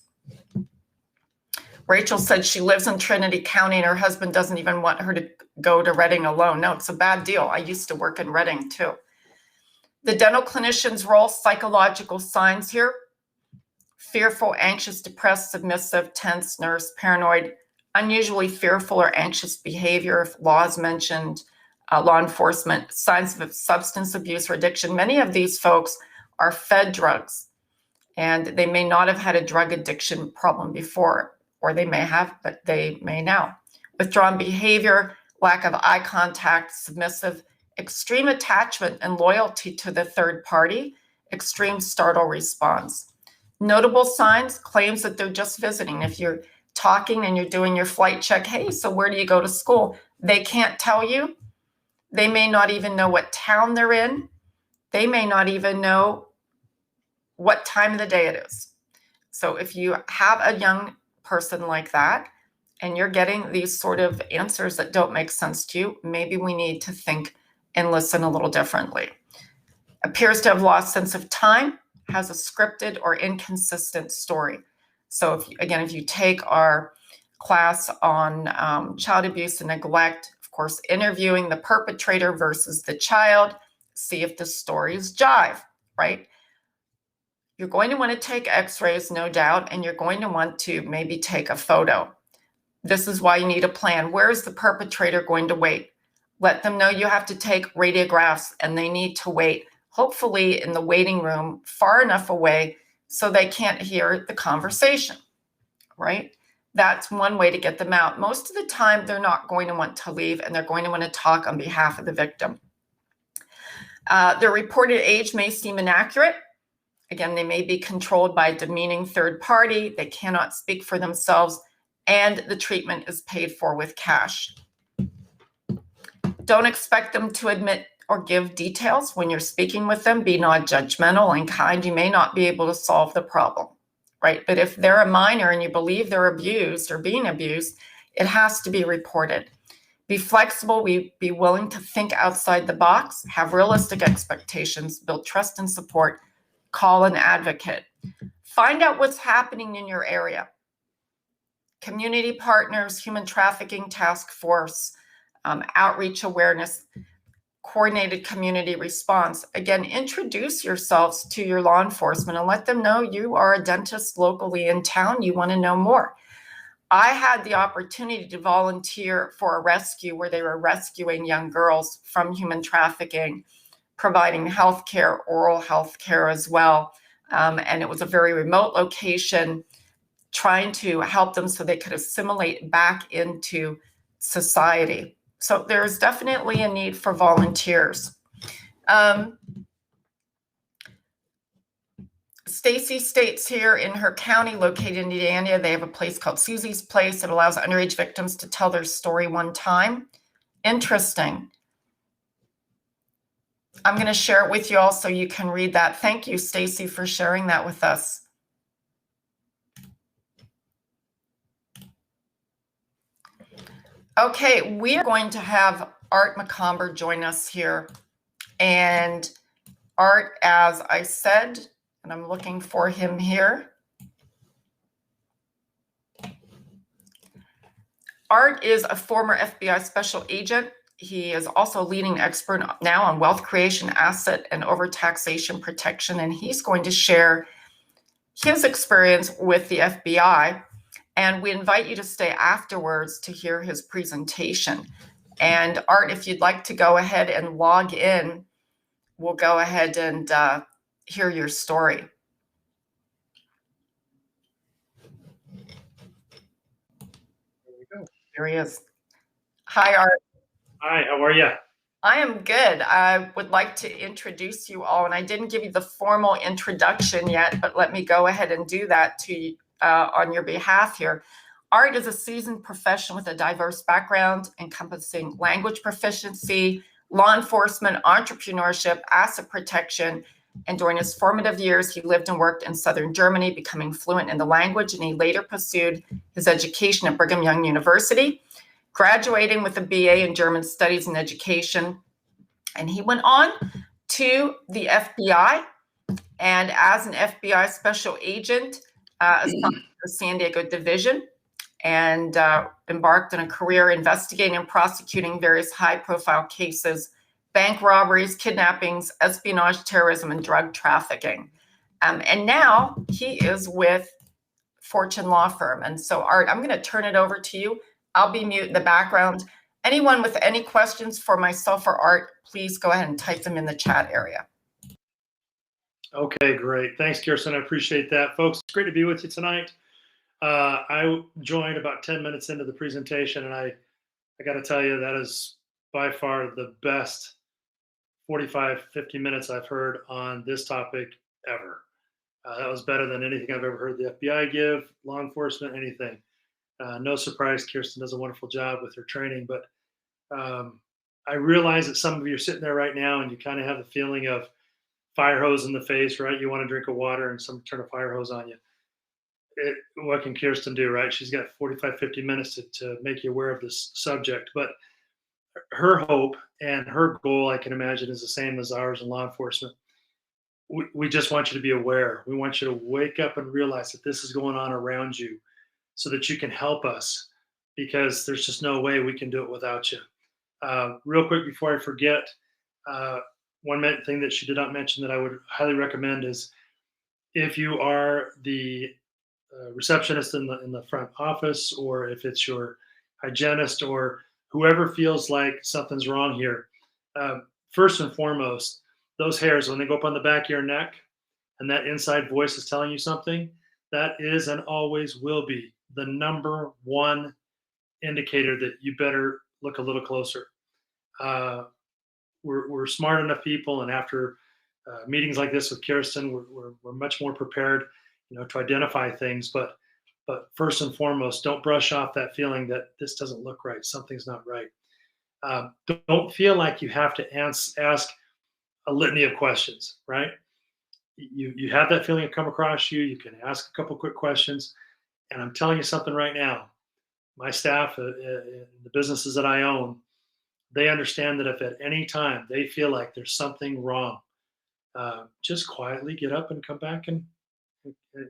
Rachel said she lives in Trinity County and her husband doesn't even want her to go to Reading alone. No, it's a bad deal. I used to work in Reading too. The dental clinician's role, psychological signs here: fearful, anxious, depressed, submissive, tense, nervous, paranoid, unusually fearful or anxious behavior, if laws mentioned, law enforcement, signs of substance abuse or addiction. Many of these folks are fed drugs, and they may not have had a drug addiction problem before, or they may have, but they may now. Withdrawn behavior, lack of eye contact, submissive, extreme attachment and loyalty to the third party, extreme startle response. Notable signs, claims that they're just visiting. If you're talking and you're doing your flight check, hey, so where do you go to school? They can't tell you. They may not even know what town they're in. They may not even know what time of the day it is. So if you have a young person like that and you're getting these sort of answers that don't make sense to you, maybe we need to think and listen a little differently. appears to have lost sense of time, has a scripted or inconsistent story. So if you take our class on child abuse and neglect, of course, interviewing the perpetrator versus the child, see if the stories jive, right? You're going to want to take x-rays, no doubt, and you're going to want to maybe take a photo. This is why you need a plan. Where is the perpetrator going to wait? Let them know you have to take radiographs and they need to wait, hopefully in the waiting room, far enough away so they can't hear the conversation, right? That's one way to get them out. Most of the time, they're not going to want to leave and they're going to want to talk on behalf of the victim. Their reported age may seem inaccurate. Again, they may be controlled by a demeaning third party. They cannot speak for themselves, and the treatment is paid for with cash. Don't expect them to admit or give details when you're speaking with them. Be non-judgmental and kind. You may not be able to solve the problem, right? But if they're a minor and you believe they're abused or being abused, it has to be reported. Be flexible, be willing to think outside the box, have realistic expectations, build trust and support, call an advocate. Find out what's happening in your area. Community partners, human trafficking task force, outreach awareness, coordinated community response. Again, introduce yourselves to your law enforcement and let them know you are a dentist locally in town. You want to know more. I had the opportunity to volunteer for a rescue where they were rescuing young girls from human trafficking, providing healthcare, oral healthcare as well. And it was a very remote location, trying to help them so they could assimilate back into society. So there's definitely a need for volunteers. Stacy states here in her county located in Indiana, they have a place called Susie's Place. It allows underage victims to tell their story one time. Interesting. I'm going to share it with you all so you can read that. Thank you, Stacy, for sharing that with us. Okay, we are going to have Art McOmber join us here. And Art, as I said, and I'm looking for him here. Art is a former FBI special agent. He is also a leading expert now on wealth creation, asset, and overtaxation protection. And he's going to share his experience with the FBI. And we invite you to stay afterwards to hear his presentation. And Art, if you'd like to go ahead and log in, we'll go ahead and hear your story. There we go. There he is. Hi, Art. Hi, how are you? I am good. I would like to introduce you all, and I didn't give you the formal introduction yet, but let me go ahead and do that to you on your behalf here. Art is a seasoned professional with a diverse background encompassing language proficiency, law enforcement, entrepreneurship, asset protection, and during his formative years, he lived and worked in southern Germany, becoming fluent in the language, and he later pursued his education at Brigham Young University, graduating with a BA in German Studies and Education. And he went on to the FBI, and as an FBI special agent, as part of the San Diego division, and embarked on a career investigating and prosecuting various high-profile cases, bank robberies, kidnappings, espionage, terrorism, and drug trafficking. And now he is with Fortune Law Firm. And so, Art, I'm going to turn it over to you. I'll be mute in the background. Anyone with any questions for myself or Art, please go ahead and type them in the chat area. Okay, great. Thanks, Kirsten. I appreciate that. Folks, it's great to be with you tonight. I joined about 10 minutes into the presentation, and I got to tell you, that is by far the best 45, 50 minutes I've heard on this topic ever. That was better than anything I've ever heard the FBI give, law enforcement, anything. No surprise, Kirsten does a wonderful job with her training, but I realize that some of you are sitting there right now and you kind of have the feeling of fire hose in the face, right? You want to drink a water and someone turn a fire hose on you. What can Kirsten do, right? She's got 45, 50 minutes to make you aware of this subject, but her hope and her goal, I can imagine, is the same as ours in law enforcement. we just want you to be aware. We want you to wake up and realize that this is going on around you so that you can help us, because there's just no way we can do it without you. Real quick before I forget, uh, one thing that she did not mention that I would highly recommend is if you are the receptionist in the front office, or if it's your hygienist or whoever feels like something's wrong here, first and foremost, those hairs, when they go up on the back of your neck and that inside voice is telling you something, that is and always will be the number one indicator that you better look a little closer. Uh, we're smart enough people, and after meetings like this with Kirsten, we're much more prepared, to identify things. But first and foremost, don't brush off that feeling that this doesn't look right, something's not right. Don't feel like you have to ask a litany of questions, right? You have that feeling come across you. You can ask a couple quick questions, and I'm telling you something right now. My staff, in the businesses that I own, they understand that if at any time they feel like there's something wrong, just quietly get up and come back and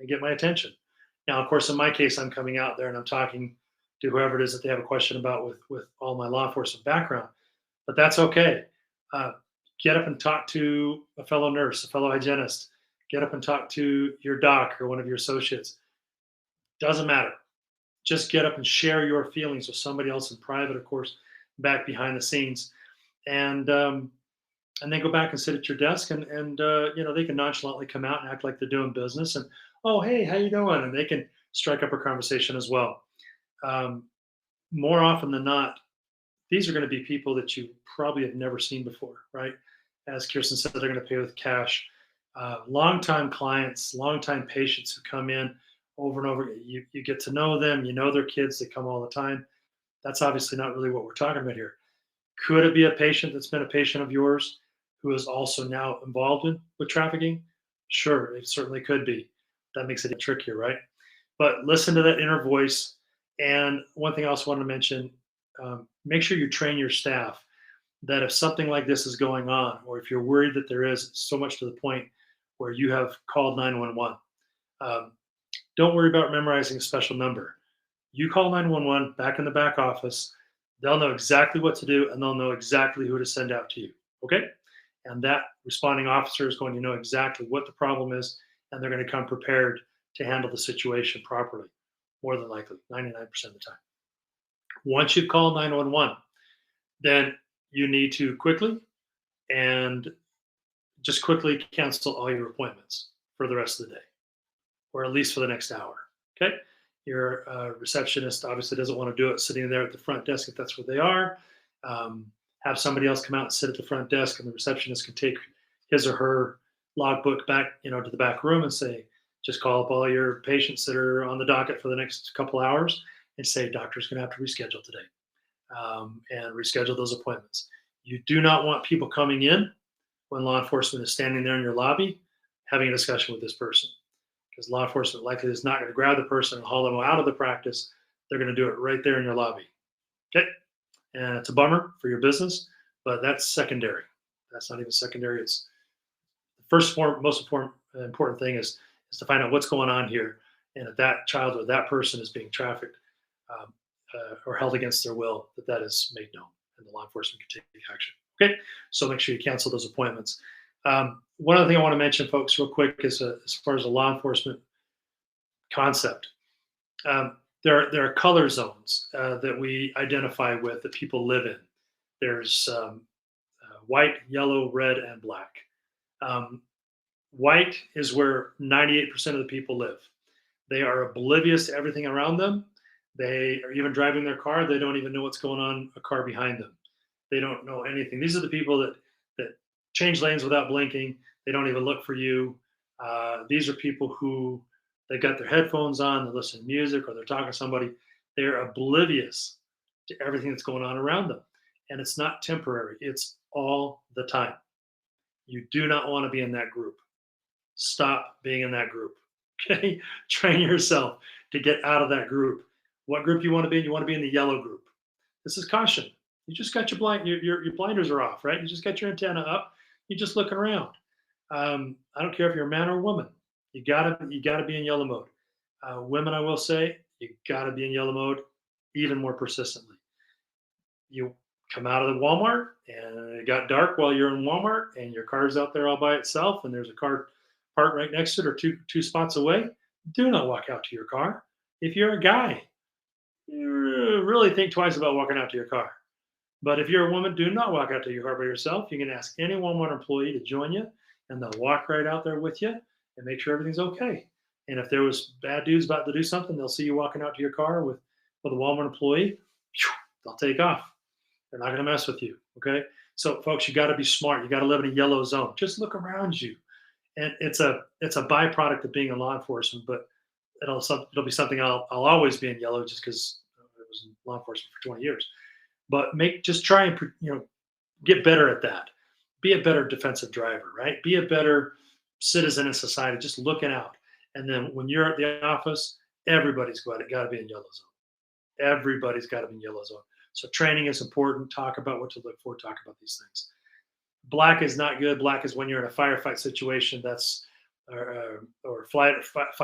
get my attention. Now, of course, in my case, I'm coming out there and I'm talking to whoever it is that they have a question about with all my law enforcement background, but that's okay. Uh, get up and talk to a fellow nurse, a fellow hygienist. Get up and talk to your doc or one of your associates. Doesn't matter. Just get up and share your feelings with somebody else in private, of course, back behind the scenes, and then go back and sit at your desk, and they can nonchalantly come out and act like they're doing business, and, oh, hey, how you doing? And they can strike up a conversation as well. Um, More often than not, these are going to be people that you probably have never seen before, right? As Kirsten said, they're going to pay with cash. Longtime clients, longtime patients who come in over and over. You get to know them. You know their kids. They come all the time. That's obviously not really what we're talking about here. Could it be a patient that's been a patient of yours who is also now involved with trafficking? Sure, it certainly could be. That makes it trickier, right? But listen to that inner voice. And one thing I also want to mention, make sure you train your staff that if something like this is going on, or if you're worried that there is, so much to the point where you have called 911, don't worry about memorizing a special number. You call 911 back in the back office, they'll know exactly what to do, and they'll know exactly who to send out to you. Okay? And that responding officer is going to know exactly what the problem is, and they're going to come prepared to handle the situation properly, more than likely, 99% of the time. Once you've called 911, then you need to quickly cancel all your appointments for the rest of the day, or at least for the next hour. Okay? Your receptionist obviously doesn't want to do it sitting there at the front desk if that's where they are. Have somebody else come out and sit at the front desk, and the receptionist can take his or her logbook back, to the back room and say, just call up all your patients that are on the docket for the next couple hours and say, doctor's going to have to reschedule today, and reschedule those appointments. You do not want people coming in when law enforcement is standing there in your lobby having a discussion with this person, because law enforcement likely is not going to grab the person and haul them out of the practice. They're going to do it right there in your lobby. Okay? And it's a bummer for your business, but that's secondary. That's not even secondary. It's the most important thing is to find out what's going on here, and if that child or that person is being trafficked or held against their will, that is made known, and the law enforcement can take action. Okay, so make sure you cancel those appointments. One other thing I want to mention, folks, real quick, is as far as the law enforcement concept. There are color zones that we identify with that people live in. There's white, yellow, red, and black. White is where 98% of the people live. They are oblivious to everything around them. They are even driving their car. They don't even know what's going on a car behind them. They don't know anything. These are the people that change lanes without blinking. They don't even look for you. These are people who they've got their headphones on, they listen to music, or they're talking to somebody. They're oblivious to everything that's going on around them. And it's not temporary. It's all the time. You do not want to be in that group. Stop being in that group. Okay? Train yourself to get out of that group. What group you want to be in? You want to be in the yellow group. This is caution. You just got your blinders are off, right? You just got your antenna up. You're just looking around. I don't care if you're a man or a woman. You gotta be in yellow mode. Women, I will say, you gotta be in yellow mode even more persistently. You come out of the Walmart and it got dark while you're in Walmart and your car's out there all by itself and there's a car parked right next to it or two spots away. Do not walk out to your car. If you're a guy, you really think twice about walking out to your car. But if you're a woman, do not walk out to your car by yourself. You can ask any Walmart employee to join you, and they'll walk right out there with you and make sure everything's okay. And if there was bad dudes about to do something, they'll see you walking out to your car with a Walmart employee. They'll take off. They're not going to mess with you. Okay. So, folks, you got to be smart. You got to live in a yellow zone. Just look around you, and it's a byproduct of being in law enforcement. But it'll be something I'll always be in yellow just because I was in law enforcement for 20 years. But just try and get better at that. Be a better defensive driver, right? Be a better citizen in society, just looking out. And then when you're at the office, everybody's got to be in yellow zone. Everybody's got to be in yellow zone. So training is important. Talk about what to look for. Talk about these things. Black is not good. Black is when you're in a firefight situation. That's or fight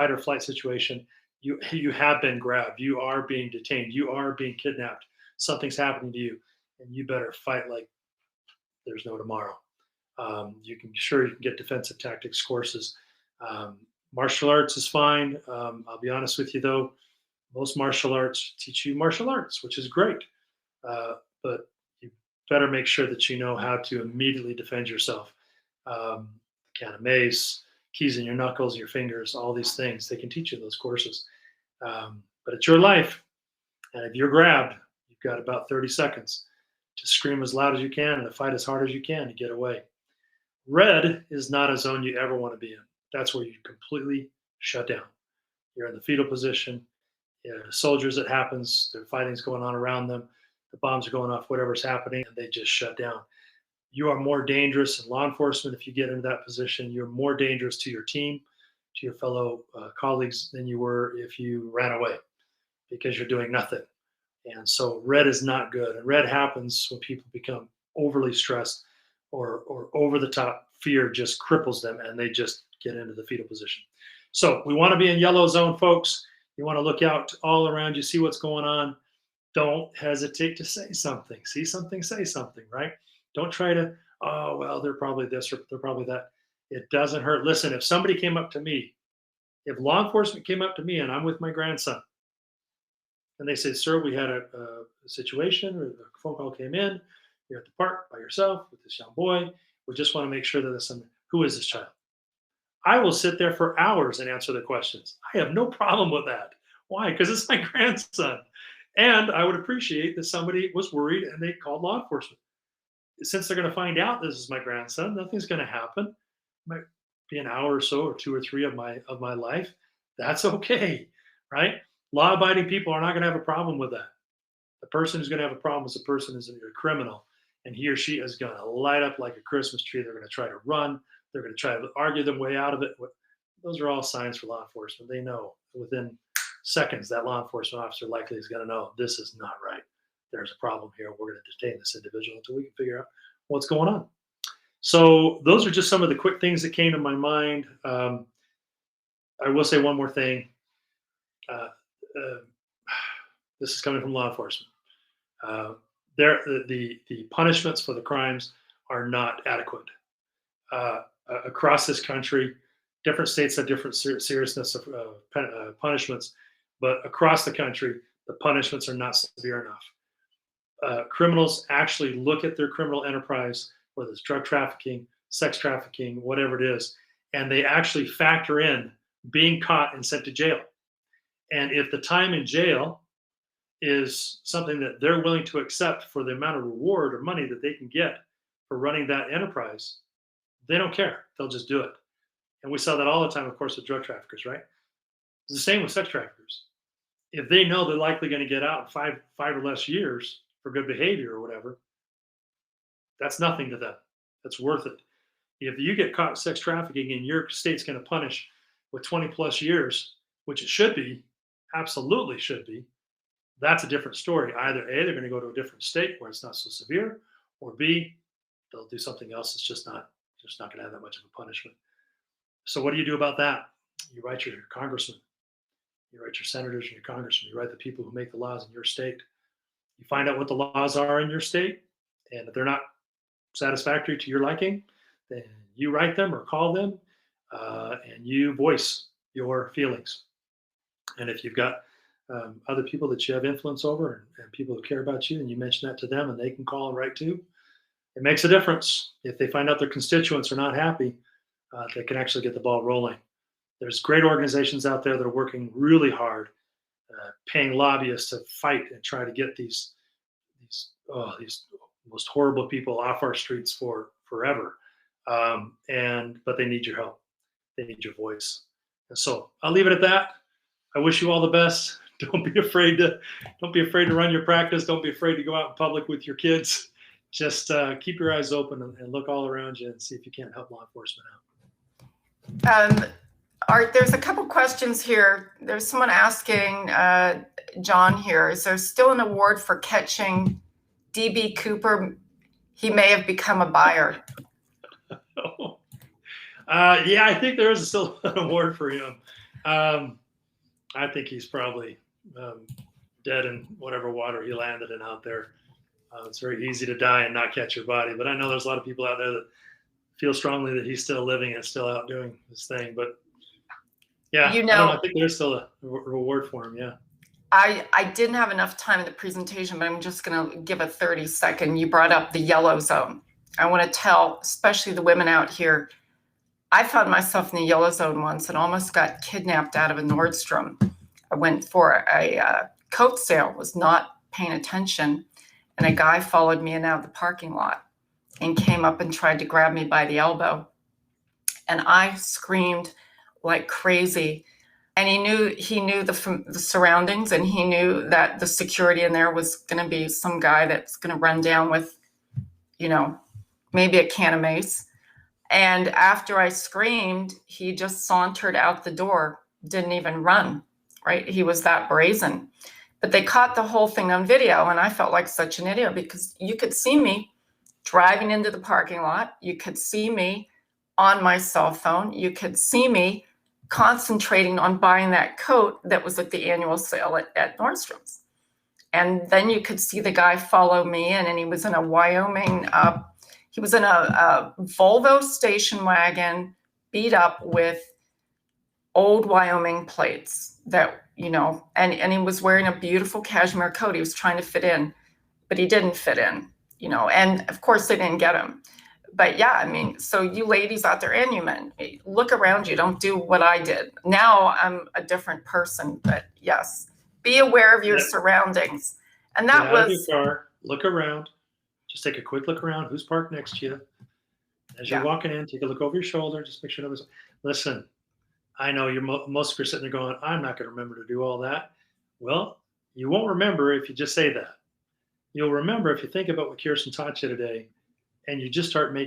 or flight situation. You have been grabbed. You are being detained. You are being kidnapped. Something's happening to you, and you better fight like there's no tomorrow. You can get defensive tactics courses. Martial arts is fine. I'll be honest with you though, most martial arts teach you martial arts, which is great, but you better make sure that you know how to immediately defend yourself. Can of mace, keys in your knuckles, your fingers, all these things. They can teach you those courses, but it's your life, and if you're grabbed, you've got about 30 seconds to scream as loud as you can and to fight as hard as you can to get away. Red is not a zone you ever want to be in. That's where you completely shut down. You're in the fetal position. Soldiers, it happens. The fighting's going on around them. The bombs are going off, whatever's happening, and they just shut down. You are more dangerous in law enforcement if you get into that position. You're more dangerous to your team, to your fellow colleagues than you were if you ran away because you're doing nothing. And so red is not good. And red happens when people become overly stressed or over the top fear just cripples them and they just get into the fetal position. So we want to be in yellow zone, folks. You want to look out all around you, see what's going on. Don't hesitate to say something. See something, say something, right? Don't try to, oh, well, they're probably this or they're probably that. It doesn't hurt. Listen, if somebody came up to me, if law enforcement came up to me and I'm with my grandson, and they say, sir, we had a situation, or a phone call came in, you're at the park by yourself with this young boy. We just want to make sure that this, who is this child? I will sit there for hours and answer the questions. I have no problem with that. Why? Because it's my grandson. And I would appreciate that somebody was worried and they called law enforcement. Since they're going to find out this is my grandson, nothing's going to happen. It might be an hour or so, or 2 or 3 of my life. That's okay, right? Law-abiding people are not going to have a problem with that. The person who's going to have a problem is the person who's a criminal, and he or she is going to light up like a Christmas tree. They're going to try to run. They're going to try to argue their way out of it. Those are all signs for law enforcement. They know within seconds that law enforcement officer likely is going to know this is not right. There's a problem here. We're going to detain this individual until we can figure out what's going on. So those are just some of the quick things that came to my mind. I will say one more thing. This is coming from law enforcement. The punishments for the crimes are not adequate. Across this country, different states have different seriousness of punishments, but across the country, the punishments are not severe enough. Criminals actually look at their criminal enterprise, whether it's drug trafficking, sex trafficking, whatever it is, and they actually factor in being caught and sent to jail. And if the time in jail is something that they're willing to accept for the amount of reward or money that they can get for running that enterprise, they don't care. They'll just do it. And we saw that all the time, of course, with drug traffickers, right? It's the same with sex traffickers. If they know they're likely going to get out in five or less years for good behavior or whatever, that's nothing to them. That's worth it. If you get caught sex trafficking and your state's going to punish with 20 plus years, which it should be, absolutely should be, that's a different story. Either A, they're going to go to a different state where it's not so severe, or B, they'll do something else that's just just not going to have that much of a punishment. So what do you do about that? You write your congressman, you write your senators and your congressmen, you write the people who make the laws in your state. You find out what the laws are in your state, and if they're not satisfactory to your liking, then you write them or call them, and you voice your feelings. And if you've got other people that you have influence over and people who care about you, and you mention that to them, and they can call and write too, it makes a difference. If they find out their constituents are not happy, they can actually get the ball rolling. There's great organizations out there that are working really hard, paying lobbyists to fight and try to get these most horrible people off our streets for forever. But they need your help. They need your voice. And so I'll leave it at that. I wish you all the best. Don't be afraid to run your practice. Don't be afraid to go out in public with your kids. Just keep your eyes open and look all around you and see if you can't help law enforcement out. Art, there's a couple questions here. There's someone asking, John here, is there still an award for catching DB Cooper? He may have become a buyer. Yeah, I think there is still an award for him. I think he's probably dead in whatever water he landed in out there. It's very easy to die and not catch your body, but I know there's a lot of people out there that feel strongly that he's still living and still out doing his thing. But yeah, I think there's still a reward for him. Yeah. I didn't have enough time in the presentation, but I'm just going to give a 30-second. You brought up the yellow zone. I want to tell, especially the women out here, I found myself in the yellow zone once and almost got kidnapped out of a Nordstrom. I went for a coat sale, was not paying attention, and a guy followed me in and out of the parking lot and came up and tried to grab me by the elbow. And I screamed like crazy. And he knew the surroundings, and he knew that the security in there was going to be some guy that's going to run down with, maybe a can of mace. And after I screamed, he just sauntered out the door, didn't even run, right? He was that brazen. But they caught the whole thing on video, and I felt like such an idiot because you could see me driving into the parking lot. You could see me on my cell phone. You could see me concentrating on buying that coat that was at the annual sale at Nordstrom's. And then you could see the guy follow me in, and he was in a Wyoming, he was in a Volvo station wagon, beat up with old Wyoming plates that, and he was wearing a beautiful cashmere coat. He was trying to fit in, but he didn't fit in, and of course they didn't get him. But yeah, so you ladies out there and you men, look around you, don't do what I did. Now I'm a different person, but yes, be aware of your surroundings. And that was. Out of your car, look around, just take a quick look around, who's parked next to you. As you're walking in, take a look over your shoulder, just make sure nobody's. Listen, I know most of you are sitting there going, I'm not going to remember to do all that. Well, you won't remember if you just say that. You'll remember if you think about what Kirsten taught you today. And you just start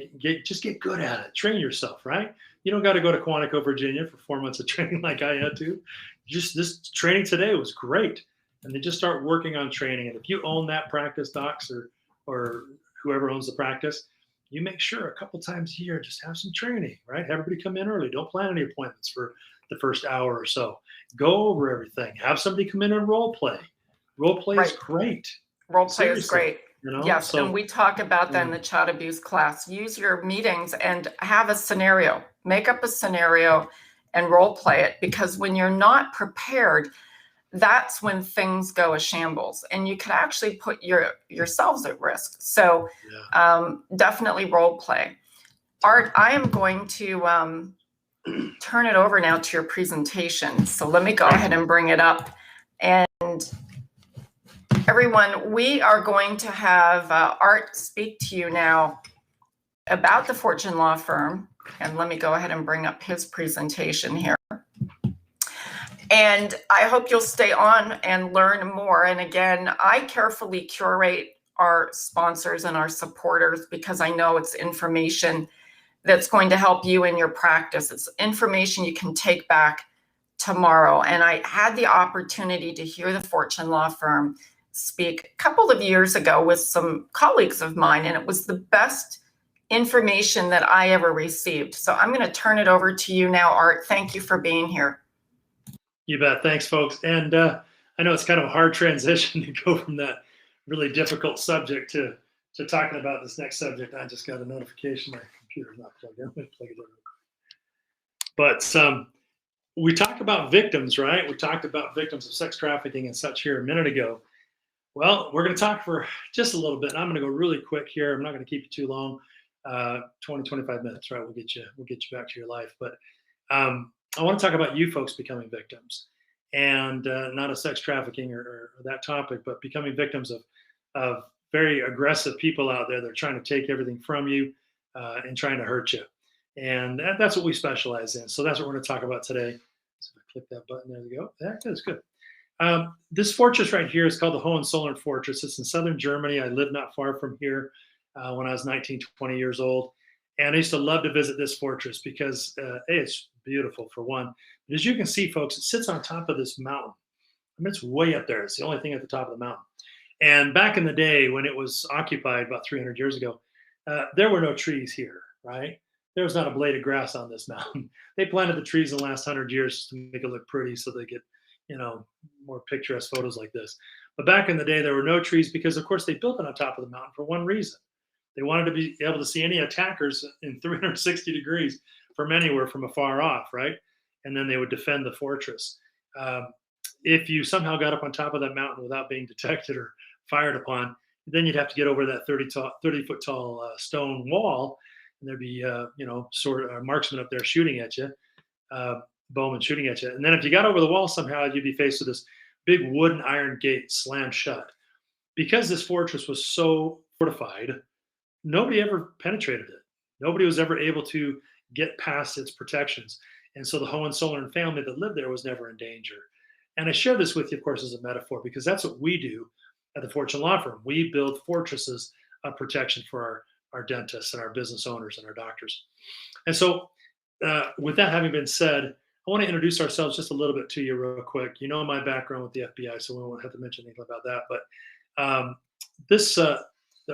just get good at it. Train yourself, right? You don't got to go to Quantico, Virginia for 4 months of training like I had to. Just this training today was great. And then just start working on training. And if you own that practice, docs or whoever owns the practice, you make sure a couple times a year, just have some training, right? Have everybody come in early. Don't plan any appointments for the first hour or so. Go over everything. Have somebody come in and role play. Role play is great. Role play is great. Yes, and we talk about that in the child abuse class. Use your meetings and have a scenario. Make up a scenario and role play it, because when you're not prepared, that's when things go a shambles, and you could actually put yourselves at risk. So definitely role play. Art, I am going to turn it over now to your presentation. So let me go ahead and bring it up. And everyone, we are going to have Art speak to you now about the Fortune Law Firm. And let me go ahead and bring up his presentation here. And I hope you'll stay on and learn more. And again, I carefully curate our sponsors and our supporters because I know it's information that's going to help you in your practice. It's information you can take back tomorrow. And I had the opportunity to hear the Fortune Law Firm speak a couple of years ago with some colleagues of mine, and it was the best information that I ever received. So I'm going to turn it over to you now, Art. Thank you for being here. You bet. Thanks, folks. And I know it's kind of a hard transition to go from that really difficult subject to talking about this next subject. I just got a notification. My computer's not plugged in. I'm going to plug it in real quick. But we talked about victims, right? We talked about victims of sex trafficking and such here a minute ago. Well, we're going to talk for just a little bit. And I'm going to go really quick here. I'm not going to keep you too long. 20, 25 minutes, right? We'll get you back to your life. But I want to talk about you folks becoming victims, and not a sex trafficking or that topic, but becoming victims of very aggressive people out there that are trying to take everything from you and trying to hurt you. And that's what we specialize in. So that's what we're going to talk about today. So if I click that button, there we go. That is good. This fortress right here is called the Hohenzollern Fortress. It's in southern Germany. I lived not far from here when I was 19, 20 years old. And I used to love to visit this fortress because it's beautiful, for one. But as you can see, folks, it sits on top of this mountain. I mean, it's way up there. It's the only thing at the top of the mountain. And back in the day when it was occupied about 300 years ago, there were no trees here, right? There was not a blade of grass on this mountain. They planted the trees in the last 100 years to make it look pretty so they get, more picturesque photos like this. But back in the day, there were no trees because, of course, they built it on top of the mountain for one reason. They wanted to be able to see any attackers in 360 degrees from anywhere from afar off, right? And then they would defend the fortress. If you somehow got up on top of that mountain without being detected or fired upon, then you'd have to get over that 30-foot tall stone wall, and there'd be sort of marksmen up there shooting at you, bowmen shooting at you. And then if you got over the wall somehow, you'd be faced with this big wooden iron gate slammed shut. Because this fortress was so fortified, nobody ever penetrated it. Nobody was ever able to get past its protections. And so the Hohenzollern family that lived there was never in danger. And I share this with you, of course, as a metaphor, because that's what we do at the Fortune Law Firm. We build fortresses of protection for our dentists and our business owners and our doctors. And so with that having been said, I want to introduce ourselves just a little bit to you real quick. You know my background with the FBI, so we won't have to mention anything about that. But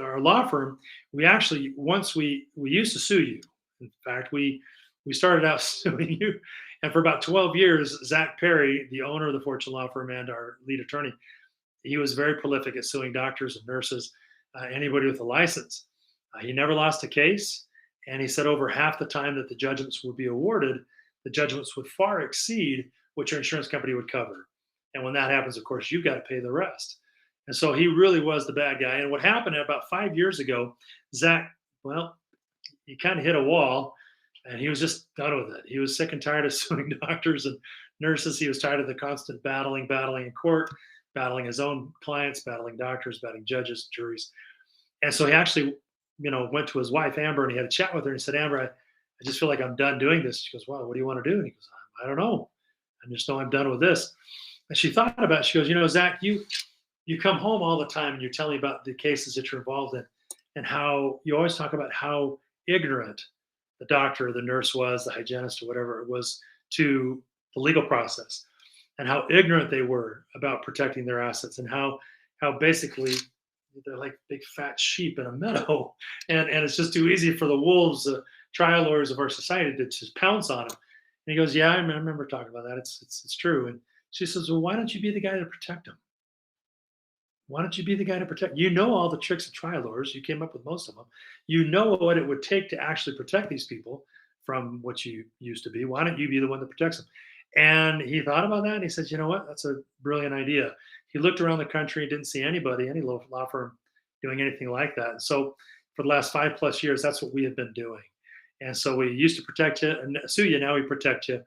our law firm, we actually, once we used to sue you. In fact, we started out suing you. And for about 12 years, Zach Perry, the owner of the Fortune Law Firm and our lead attorney, he was very prolific at suing doctors and nurses, anybody with a license. He never lost a case. And he said over half the time that the judgments would be awarded, the judgments would far exceed what your insurance company would cover. And when that happens, of course, you've got to pay the rest. And so he really was the bad guy. And what happened about 5 years ago, Zach, well, he kind of hit a wall and he was just done with it. He was sick and tired of suing doctors and nurses. He was tired of the constant battling in court, battling his own clients, battling doctors, battling judges, juries. And so he actually, went to his wife, Amber, and he had a chat with her and said, Amber, I just feel like I'm done doing this. She goes, well, what do you want to do? And he goes, I don't know. I just know I'm done with this. And she thought about it. She goes, Zach, you come home all the time and you tell me about the cases that you're involved in and how you always talk about how ignorant the doctor or the nurse was, the hygienist or whatever it was, to the legal process, and how ignorant they were about protecting their assets, and how basically they're like big fat sheep in a meadow, and it's just too easy for the wolves, the trial lawyers of our society, to just pounce on them. And he goes, yeah, I remember talking about that. It's true. And she says, well, why don't you be the guy to protect them? Why don't you be the guy to protect? You know all the tricks of trial lawyers. You came up with most of them. You know what it would take to actually protect these people from what you used to be. Why don't you be the one that protects them? And he thought about that and he says, you know what? That's a brilliant idea. He looked around the country and didn't see anybody, any law firm doing anything like that. And so for the last 5+ years, that's what we have been doing. And so we used to protect you and sue you. Now we protect you.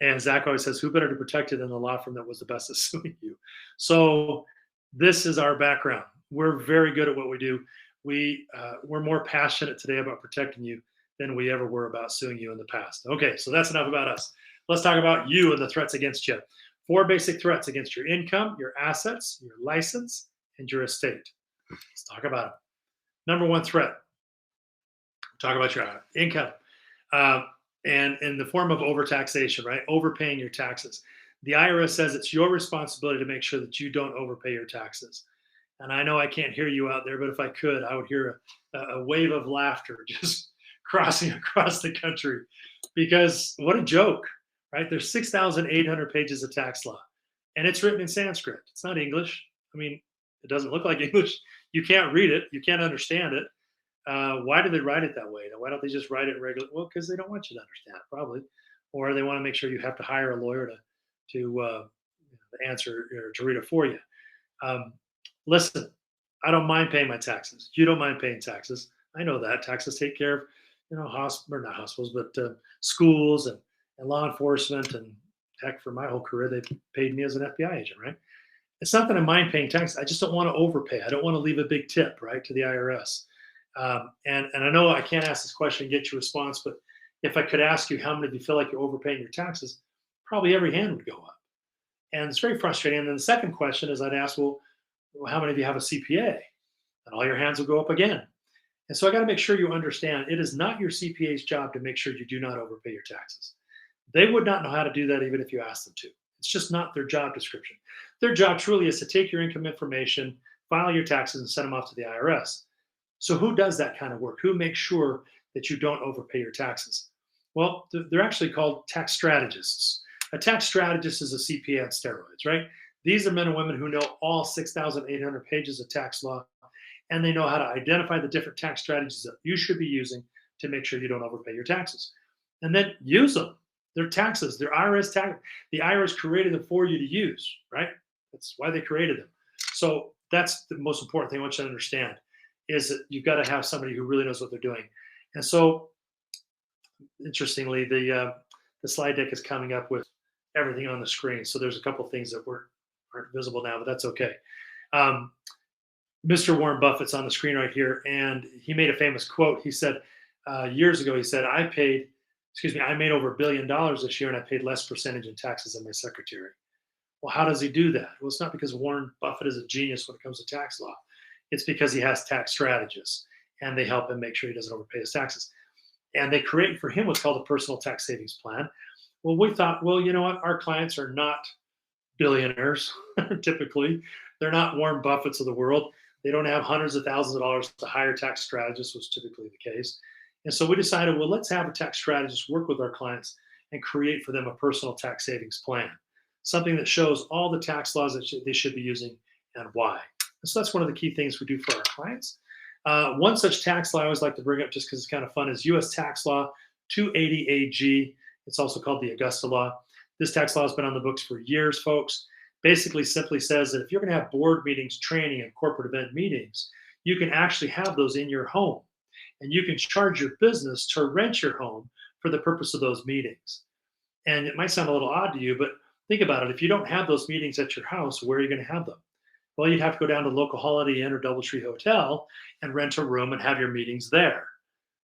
And Zach always says, who better to protect you than the law firm that was the best at suing you? So this is our background. We're very good at what we do. We're more passionate today about protecting you than we ever were about suing you in the past. Okay, so that's enough about us. Let's talk about you and the threats against you. 4 basic threats against your income, your assets, your license, and your estate. Let's talk about them. Number 1 threat. Talk about your income. And in the form of overtaxation, right? Overpaying your taxes. The IRS says it's your responsibility to make sure that you don't overpay your taxes. And I know I can't hear you out there, but if I could, I would hear a wave of laughter just crossing across the country, because what a joke, right? There's 6,800 pages of tax law, and it's written in Sanskrit. It's not English. I mean, it doesn't look like English. You can't read it. You can't understand it. Why do they write it that way? Why don't they just write it in regular? Well, because they don't want you to understand it, probably, or they want to make sure you have to hire a lawyer to answer or to read it for you. Um, Listen, I don't mind paying my taxes. You don't mind paying taxes. I know that taxes take care of, not hospitals, but schools and law enforcement, and heck, for my whole career, they paid me as an FBI agent, right? It's not that I mind paying taxes. I just don't want to overpay. I don't want to leave a big tip, right, to the IRS. And I know I can't ask this question and get your response, but if I could ask you how many of you feel like you're overpaying your taxes, probably every hand would go up. And it's very frustrating. And then the second question is I'd ask, well, how many of you have a CPA? And all your hands will go up again. And so I got to make sure you understand it is not your CPA's job to make sure you do not overpay your taxes. They would not know how to do that even if you asked them to. It's just not their job description. Their job truly is to take your income information, file your taxes, and send them off to the IRS. So who does that kind of work? Who makes sure that you don't overpay your taxes? Well, they're actually called tax strategists. A tax strategist is a CPA on steroids, right? These are men and women who know all 6,800 pages of tax law, and they know how to identify the different tax strategies that you should be using to make sure you don't overpay your taxes. And then use them. They're taxes. They're IRS tax. The IRS created them for you to use, right? That's why they created them. So that's the most important thing I want you to understand, is that you've got to have somebody who really knows what they're doing. And so, interestingly, the slide deck is coming up with everything on the screen. So there's a couple of things that aren't visible now, but that's okay. Mr. Warren Buffett's on the screen right here, and he made a famous quote. He said, years ago, he said, I made over $1 billion this year, and I paid less percentage in taxes than my secretary. Well, how does he do that? Well, it's not because Warren Buffett is a genius when it comes to tax law. It's because he has tax strategists, and they help him make sure he doesn't overpay his taxes. And they create for him what's called a personal tax savings plan. Well, we thought, well, you know what? Our clients are not billionaires, typically. They're not Warren Buffetts of the world. They don't have hundreds of thousands of dollars to hire tax strategists, was typically the case. And so we decided, well, let's have a tax strategist work with our clients and create for them a personal tax savings plan, something that shows all the tax laws that they should be using and why. And so that's one of the key things we do for our clients. One such tax law I always like to bring up, just because it's kind of fun, is U.S. Tax Law 280 AG. It's also called the Augusta Law. This tax law has been on the books for years, folks. Basically simply says that if you're going to have board meetings, training, and corporate event meetings, you can actually have those in your home. And you can charge your business to rent your home for the purpose of those meetings. And it might sound a little odd to you, but think about it. If you don't have those meetings at your house, where are you going to have them? Well, you'd have to go down to the local Holiday Inn or Doubletree Hotel and rent a room and have your meetings there.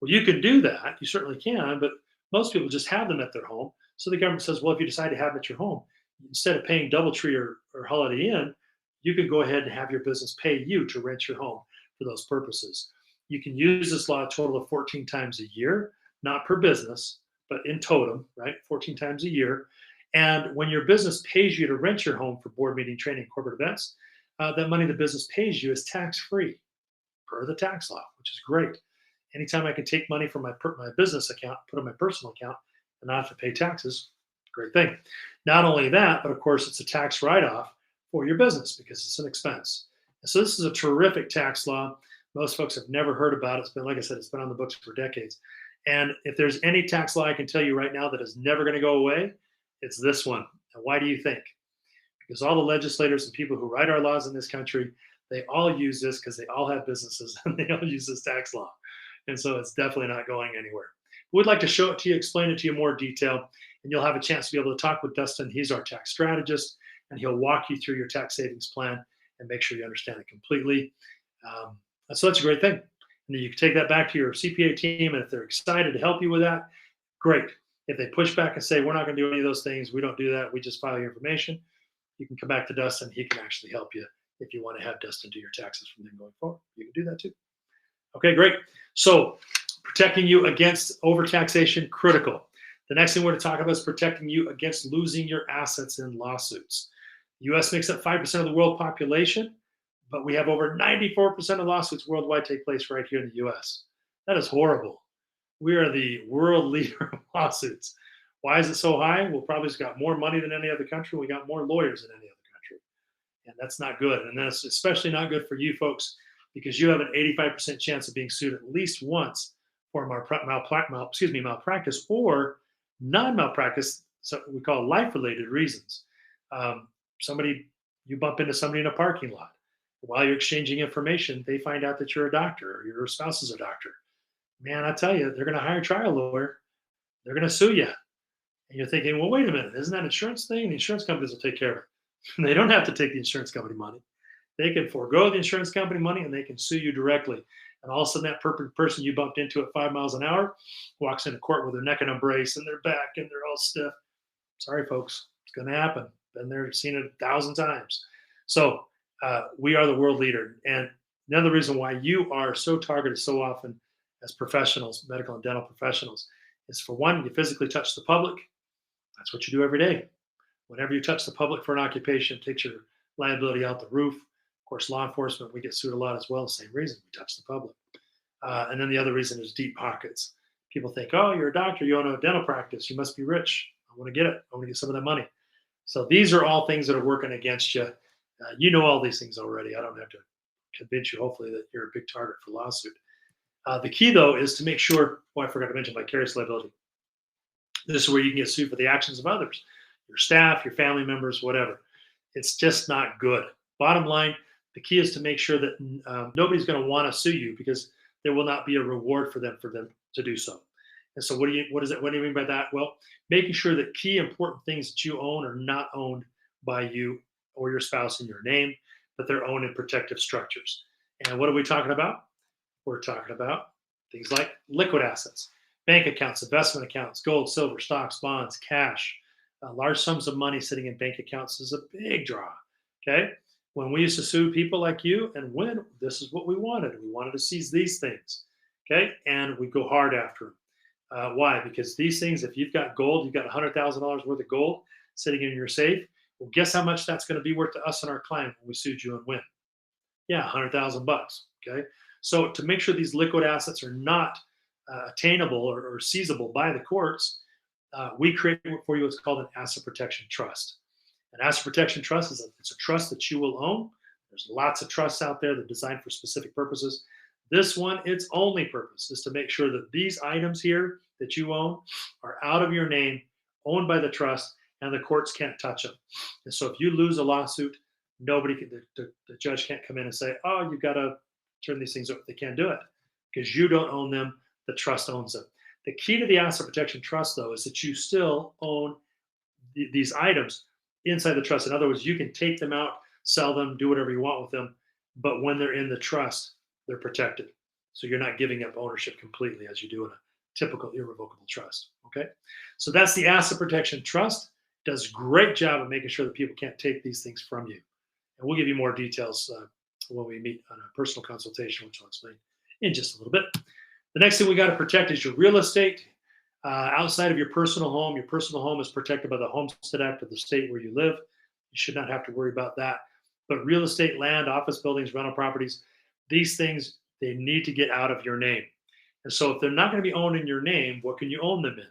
Well, you can do that. You certainly can, but most people just have them at their home. So the government says, well, if you decide to have them at your home, instead of paying Doubletree or Holiday Inn, you can go ahead and have your business pay you to rent your home for those purposes. You can use this law a total of 14 times a year, not per business, but in totem, right? 14 times a year. And when your business pays you to rent your home for board meeting, training, corporate events, that money the business pays you is tax-free per the tax law, which is great. Anytime I can take money from my business account, put it in my personal account, and not have to pay taxes, great thing. Not only that, but of course it's a tax write-off for your business because it's an expense. And so this is a terrific tax law. Most folks have never heard about it. It's been, like I said, it's been on the books for decades. And if there's any tax law I can tell you right now that is never going to go away, it's this one. And why do you think? Because all the legislators and people who write our laws in this country, they all use this because they all have businesses and they all use this tax law. And so it's definitely not going anywhere. We'd like to show it to you, explain it to you in more detail, and you'll have a chance to be able to talk with Dustin. He's our tax strategist, and he'll walk you through your tax savings plan and make sure you understand it completely. So that's a great thing. And then you can take that back to your CPA team, and if they're excited to help you with that, great. If they push back and say, we're not going to do any of those things, we don't do that, we just file your information, you can come back to Dustin. He can actually help you if you want to have Dustin do your taxes from then going forward. You can do that too. Okay, great. So protecting you against overtaxation, critical. The next thing we're going to talk about is protecting you against losing your assets in lawsuits. The U.S. makes up 5% of the world population, but we have over 94% of lawsuits worldwide take place right here in the US. That is horrible. We are the world leader of lawsuits. Why is it so high? Well, probably it's got more money than any other country. We got more lawyers than any other country. And that's not good. And that's especially not good for you folks because you have an 85% chance of being sued at least once for malpractice or non-malpractice, so we call life-related reasons. You bump into somebody in a parking lot. While you're exchanging information, they find out that you're a doctor or your spouse is a doctor. Man, I tell you, they're going to hire a trial lawyer. They're going to sue you. And you're thinking, well, wait a minute, isn't that an insurance thing? The insurance companies will take care of it. They don't have to take the insurance company money. They can forego the insurance company money and they can sue you directly. And all of a sudden, that person you bumped into at 5 miles an hour walks into court with their neck in a brace and their back and they're all stiff. Sorry, folks, it's going to happen. Been there, seen it 1,000 times. So we are the world leader. And another reason why you are so targeted so often as professionals, medical and dental professionals, is for one, you physically touch the public. That's what you do every day. Whenever you touch the public for an occupation, it takes your liability out the roof. Of course, law enforcement, we get sued a lot as well. Same reason, we touch the public. And then the other reason is deep pockets. People think, oh, you're a doctor, you own a dental practice, you must be rich. I want to get it. I want to get some of that money. So these are all things that are working against you. You know all these things already. I don't have to convince you, hopefully, that you're a big target for lawsuit. The key, though, is to make sure, I forgot to mention vicarious liability. This is where you can get sued for the actions of others, your staff, your family members, whatever. It's just not good. Bottom line, the key is to make sure that nobody's going to want to sue you because there will not be a reward for them to do so. And so what do you mean by that? Well, making sure that key important things that you own are not owned by you or your spouse in your name, but they're owned in protective structures. And what are we talking about? We're talking about things like liquid assets, bank accounts, investment accounts, gold, silver, stocks, bonds, cash. Large sums of money sitting in bank accounts is a big draw. Okay. When we used to sue people like you and win, this is what we wanted. We wanted to seize these things. Okay. And we go hard after them. Why? Because these things, if you've got gold, you've got $100,000 worth of gold sitting in your safe. Well, guess how much that's going to be worth to us and our client when we sued you and win? Yeah, $100,000. Okay. So to make sure these liquid assets are not attainable or seizable by the courts, we create for you what's called an asset protection trust. An asset protection trust it's a trust that you will own. There's lots of trusts out there that are designed for specific purposes. This one, its only purpose is to make sure that these items here that you own are out of your name, owned by the trust, and the courts can't touch them. And so if you lose a lawsuit, the judge can't come in and say, oh, you've got to turn these things over. They can't do it because you don't own them. The trust owns them. The key to the asset protection trust, though, is that you still own these items inside the trust. In other words, you can take them out, sell them, do whatever you want with them. But when they're in the trust, they're protected. So you're not giving up ownership completely as you do in a typical irrevocable trust. Okay. So that's the asset protection trust. Does a great job of making sure that people can't take these things from you. And we'll give you more details when we meet on a personal consultation, which I'll explain in just a little bit. The next thing we got to protect is your real estate outside of your personal home. Your personal home is protected by the Homestead Act of the state where you live. You should not have to worry about that. But real estate, land, office buildings, rental properties, these things, they need to get out of your name. And so if they're not going to be owned in your name, what can you own them in?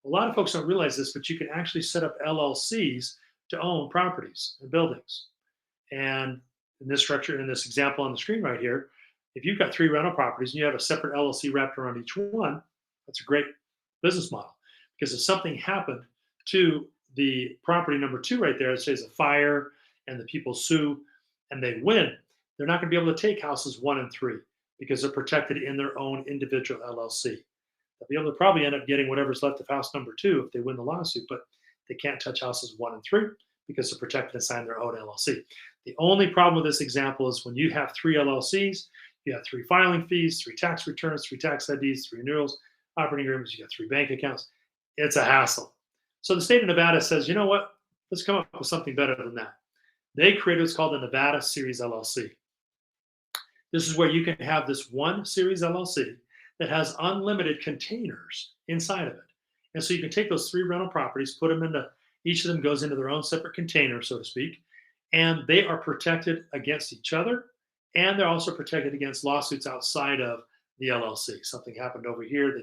A lot of folks don't realize this, but you can actually set up LLCs to own properties and buildings. And in this structure, in this example on the screen right here, if you've got 3 rental properties and you have a separate LLC wrapped around each one, that's a great business model. Because if something happened to the property number 2 right there, it says a fire and the people sue and they win, they're not going to be able to take houses 1 and 3 because they're protected in their own individual LLC. They'll be able to probably end up getting whatever's left of house number 2 if they win the lawsuit, but they can't touch houses 1 and 3 because they're protected inside their own LLC. The only problem with this example is when you have 3 LLCs, you have 3 filing fees, 3 tax returns, 3 tax IDs, 3 renewals, operating agreements, you got 3 bank accounts. It's a hassle. So the state of Nevada says, you know what? Let's come up with something better than that. They created what's called the Nevada Series LLC. This is where you can have this one Series LLC that has unlimited containers inside of it. And so you can take those 3 rental properties, put them into, each of them goes into their own separate container, so to speak. and they are protected against each other, and they're also protected against lawsuits outside of the LLC. Something happened over here,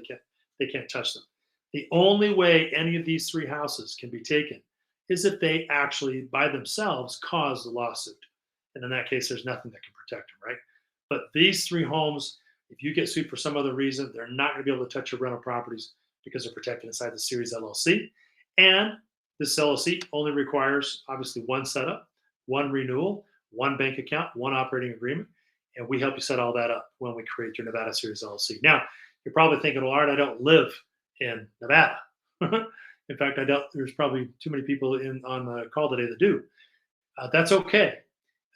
they can't touch them. The only way any of these three houses can be taken is if they actually by themselves cause the lawsuit. And in that case, there's nothing that can protect them, right? But these three homes, if you get sued for some other reason, they're not going to be able to touch your rental properties because they're protected inside the Series LLC. And this LLC only requires obviously one setup, one renewal, one bank account, one operating agreement. And we help you set all that up when we create your Nevada Series LLC. Now, you're probably thinking, well, Art, I don't live in Nevada. In fact, I doubt there's probably too many people on the call today that do. That's okay.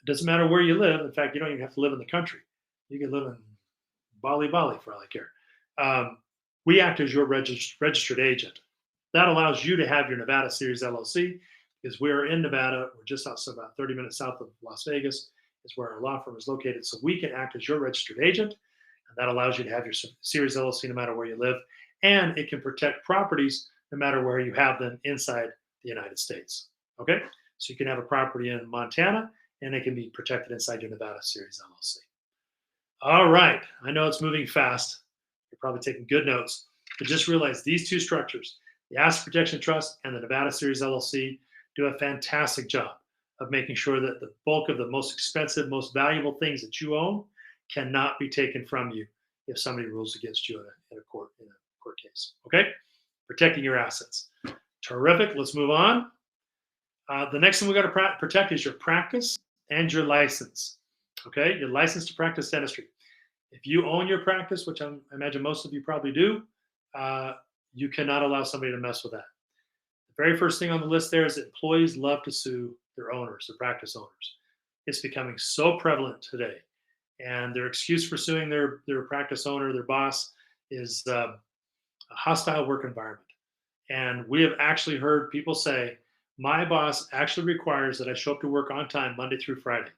It doesn't matter where you live. In fact, you don't even have to live in the country. You can live in Bali for all I care. We act as your registered agent. That allows you to have your Nevada Series LLC because we're in Nevada. We're just outside, about 30 minutes south of Las Vegas is where our law firm is located. So we can act as your registered agent. And that allows you to have your Series LLC no matter where you live. And it can protect properties no matter where you have them inside the United States. Okay? So you can have a property in Montana and it can be protected inside your Nevada Series LLC. All right. I know it's moving fast. You're probably taking good notes. But just realize these two structures, the Asset Protection Trust and the Nevada Series LLC, do a fantastic job of making sure that the bulk of the most expensive, most valuable things that you own cannot be taken from you if somebody rules against you in a court case. Okay? Protecting your assets. Terrific. Let's move on. The next thing we got to protect is your practice and your license. Okay? Your license to practice dentistry. If you own your practice, which I imagine most of you probably do, you cannot allow somebody to mess with that. The very first thing on the list there is that employees love to sue their owners, their practice owners. It's becoming so prevalent today. And their excuse for suing their practice owner, their boss, is a hostile work environment. And we have actually heard people say, my boss actually requires that I show up to work on time Monday through Friday.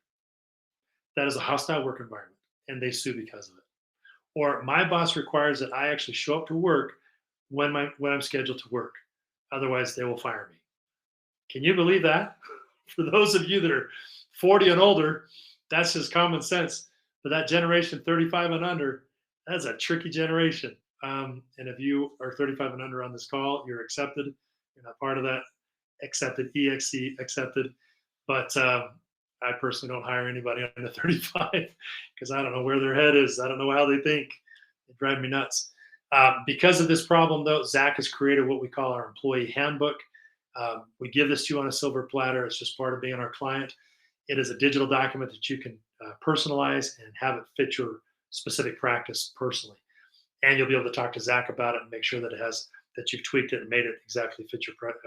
That is a hostile work environment, and they sue because of it. Or my boss requires that I actually show up to work when I'm scheduled to work. Otherwise, they will fire me. Can you believe that? For those of you that are 40 and older, that's just common sense. For that generation 35 and under, that's a tricky generation. And if you are 35 and under on this call, you're accepted. You're not part of that. Accepted, EXC, accepted. But I personally don't hire anybody under 35 because I don't know where their head is. I don't know how they think. They drive me nuts. Because of this problem, though, Zach has created what we call our employee handbook. We give this to you on a silver platter. It's just part of being our client. It is a digital document that you can personalize and have it fit your specific practice personally. And you'll be able to talk to Zach about it and make sure that that you've tweaked it and made it exactly fit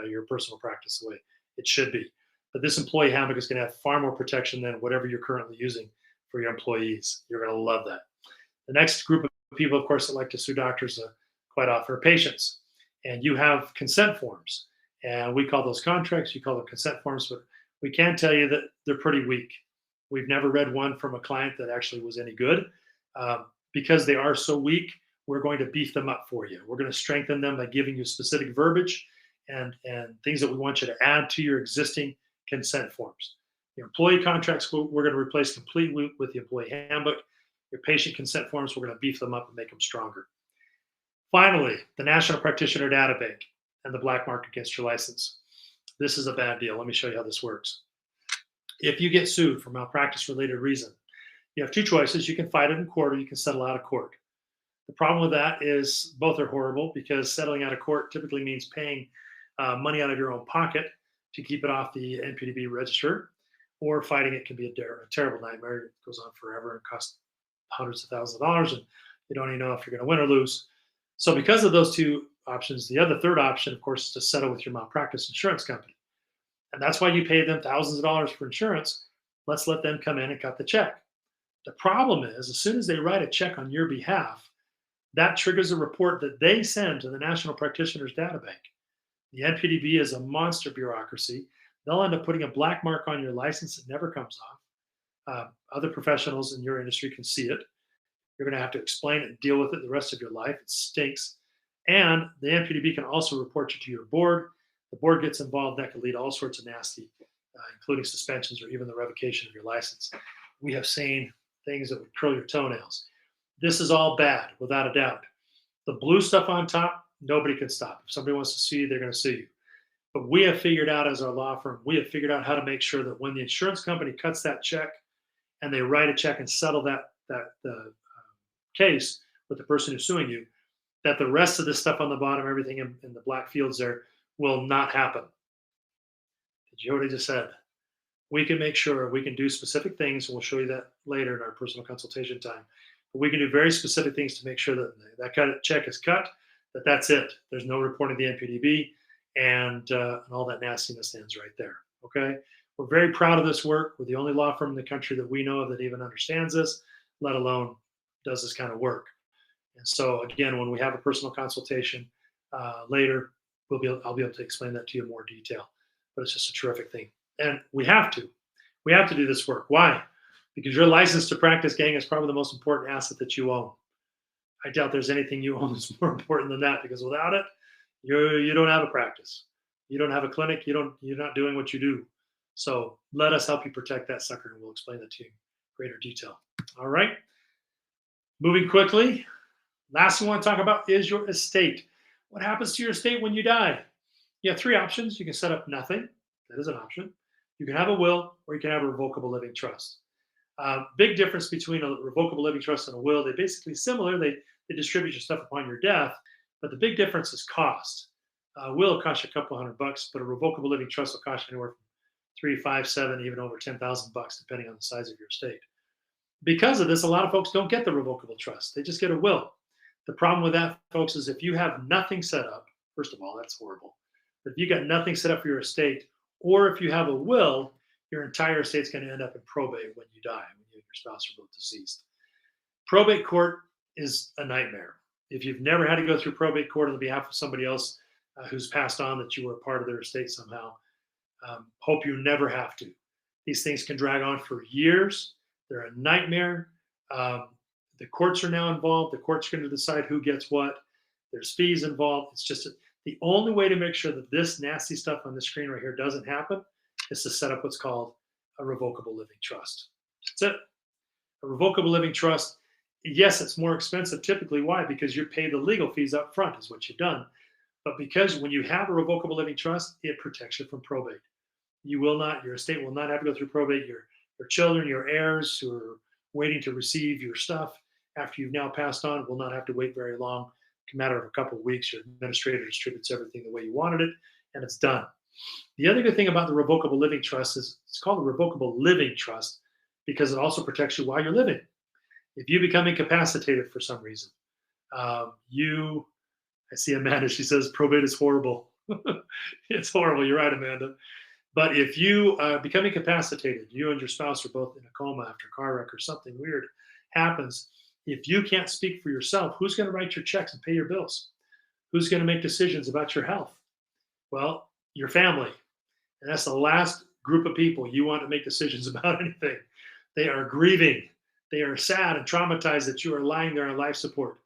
your personal practice the way it should be. But this employee handbook is going to have far more protection than whatever you're currently using for your employees. You're going to love that. The next group of people, of course, that like to sue doctors quite often are patients. And you have consent forms. And we call those contracts. You call them consent forms. But we can tell you that they're pretty weak. We've never read one from a client that actually was any good. Because they are so weak, we're going to beef them up for you. We're going to strengthen them by giving you specific verbiage and things that we want you to add to your existing consent forms. Your employee contracts, we're going to replace completely with the employee handbook. Your patient consent forms, we're going to beef them up and make them stronger. Finally, the National Practitioner Data Bank and the black mark against your license. This is a bad deal. Let me show you how this works. If you get sued for malpractice-related reason, you have two choices. You can fight it in court or you can settle out of court. The problem with that is both are horrible because settling out of court typically means paying money out of your own pocket to keep it off the NPDB register, or fighting it can be a terrible nightmare. It goes on forever and costs hundreds of thousands of dollars, and you don't even know if you're going to win or lose. So because of those two options, the third option, of course, is to settle with your malpractice insurance company. And that's why you pay them thousands of dollars for insurance. Let's let them come in and cut the check. The problem is, as soon as they write a check on your behalf, that triggers a report that they send to the National Practitioners Data Bank. The NPDB is a monster bureaucracy. They'll end up putting a black mark on your license that never comes off. Other professionals in your industry can see it. You're going to have to explain it and deal with it the rest of your life. It stinks. And the NPDB can also report you to your board. The board gets involved. That could lead to all sorts of nasty including suspensions or even the revocation of your license. We have seen things that would curl your toenails. This is all bad, without a doubt. The blue stuff on top, nobody can stop. If somebody wants to sue you, they're going to sue you. But we have figured out, as our law firm, we have figured out how to make sure that when the insurance company cuts that check and they write a check and settle that case with the person who's suing you, that the rest of the stuff on the bottom, everything in the black fields there, will not happen. Did you hear what I just said? We can make sure we can do specific things, and we'll show you that later in our personal consultation time. But we can do very specific things to make sure that that check is cut, that's it. There's no reporting the NPDB, and all that nastiness ends right there. Okay? We're very proud of this work. We're the only law firm in the country that we know of that even understands this, let alone does this kind of work. And so, again, when we have a personal consultation later, I'll be able to explain that to you in more detail. But it's just a terrific thing. And we have to do this work. Why? Because your license to practice, gang, is probably the most important asset that you own. I doubt there's anything you own that's more important than that, because without it, you don't have a practice. You don't have a clinic. You're not doing what you do. So let us help you protect that sucker, and we'll explain that to you in greater detail. All right. Moving quickly. Last thing I want to talk about is your estate. What happens to your estate when you die? You have three options. You can set up nothing. That is an option. You can have a will, or you can have a revocable living trust. Big difference between a revocable living trust and a will. They're basically similar. They distribute your stuff upon your death, but the big difference is cost. A will will cost you a couple $100, but a revocable living trust will cost you anywhere from $3, $5, $7, even over $10,000, depending on the size of your estate. Because of this, a lot of folks don't get the revocable trust. They just get a will. The problem with that, folks, is if you have nothing set up, first of all, that's horrible. But if you got nothing set up for your estate, or if you have a will, your entire estate's going to end up in probate when you die, when you and your spouse are both deceased. Probate court is a nightmare. If you've never had to go through probate court on behalf of somebody else who's passed on, that you were a part of their estate somehow, hope you never have to. These things can drag on for years. They're a nightmare. The courts are now involved. The court's going to decide who gets what. There's fees involved. It's just the only way to make sure that this nasty stuff on the screen right here doesn't happen is to set up what's called a revocable living trust. That's it. A revocable living trust, yes, it's more expensive typically. Why? Because you pay the legal fees up front is what you've done. But because when you have a revocable living trust, it protects you from probate. Your estate will not have to go through probate. Your children, your heirs who are waiting to receive your stuff after you've now passed on will not have to wait very long. A matter of a couple of weeks, your administrator distributes everything the way you wanted it, and it's done. The other good thing about the revocable living trust is it's called a revocable living trust because it also protects you while you're living. If you become incapacitated for some reason, I see Amanda, she says probate is horrible. It's horrible. You're right, Amanda. But if you become incapacitated, you and your spouse are both in a coma after a car wreck or something weird happens, if you can't speak for yourself, who's going to write your checks and pay your bills? Who's going to make decisions about your health? Well, your family. And that's the last group of people you want to make decisions about anything. They are grieving. They are sad and traumatized that you are lying there on life support.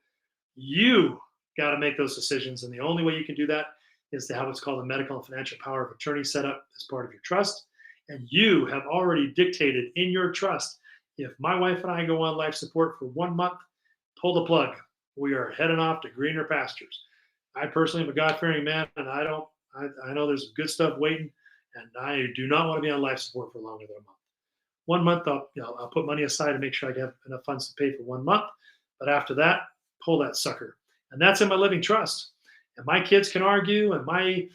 You got to make those decisions. And the only way you can do that is to have what's called a medical and financial power of attorney set up as part of your trust. And you have already dictated in your trust, if my wife and I go on life support for 1 month, pull the plug. We are heading off to greener pastures. I personally am a God-fearing man, and I know there's good stuff waiting, and I do not want to be on life support for longer than a month. 1 month, I'll put money aside to make sure I have enough funds to pay for 1 month. But after that, pull that sucker. And that's in my living trust. And my kids can argue, and my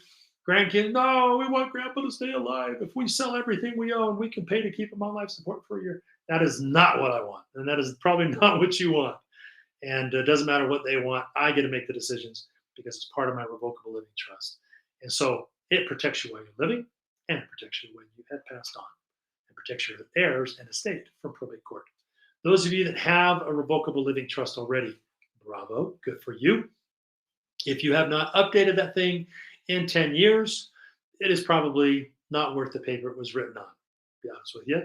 grandkids, no, we want grandpa to stay alive. If we sell everything we own, we can pay to keep him on life support for a year. That is not what I want. And that is probably not what you want. And it doesn't matter what they want. I get to make the decisions because it's part of my revocable living trust. And so it protects you while you're living, and it protects you when you have passed on, and protects your heirs and estate from probate court. Those of you that have a revocable living trust already, bravo, good for you. If you have not updated that thing in 10 years, it is probably not worth the paper it was written on, to be honest with you.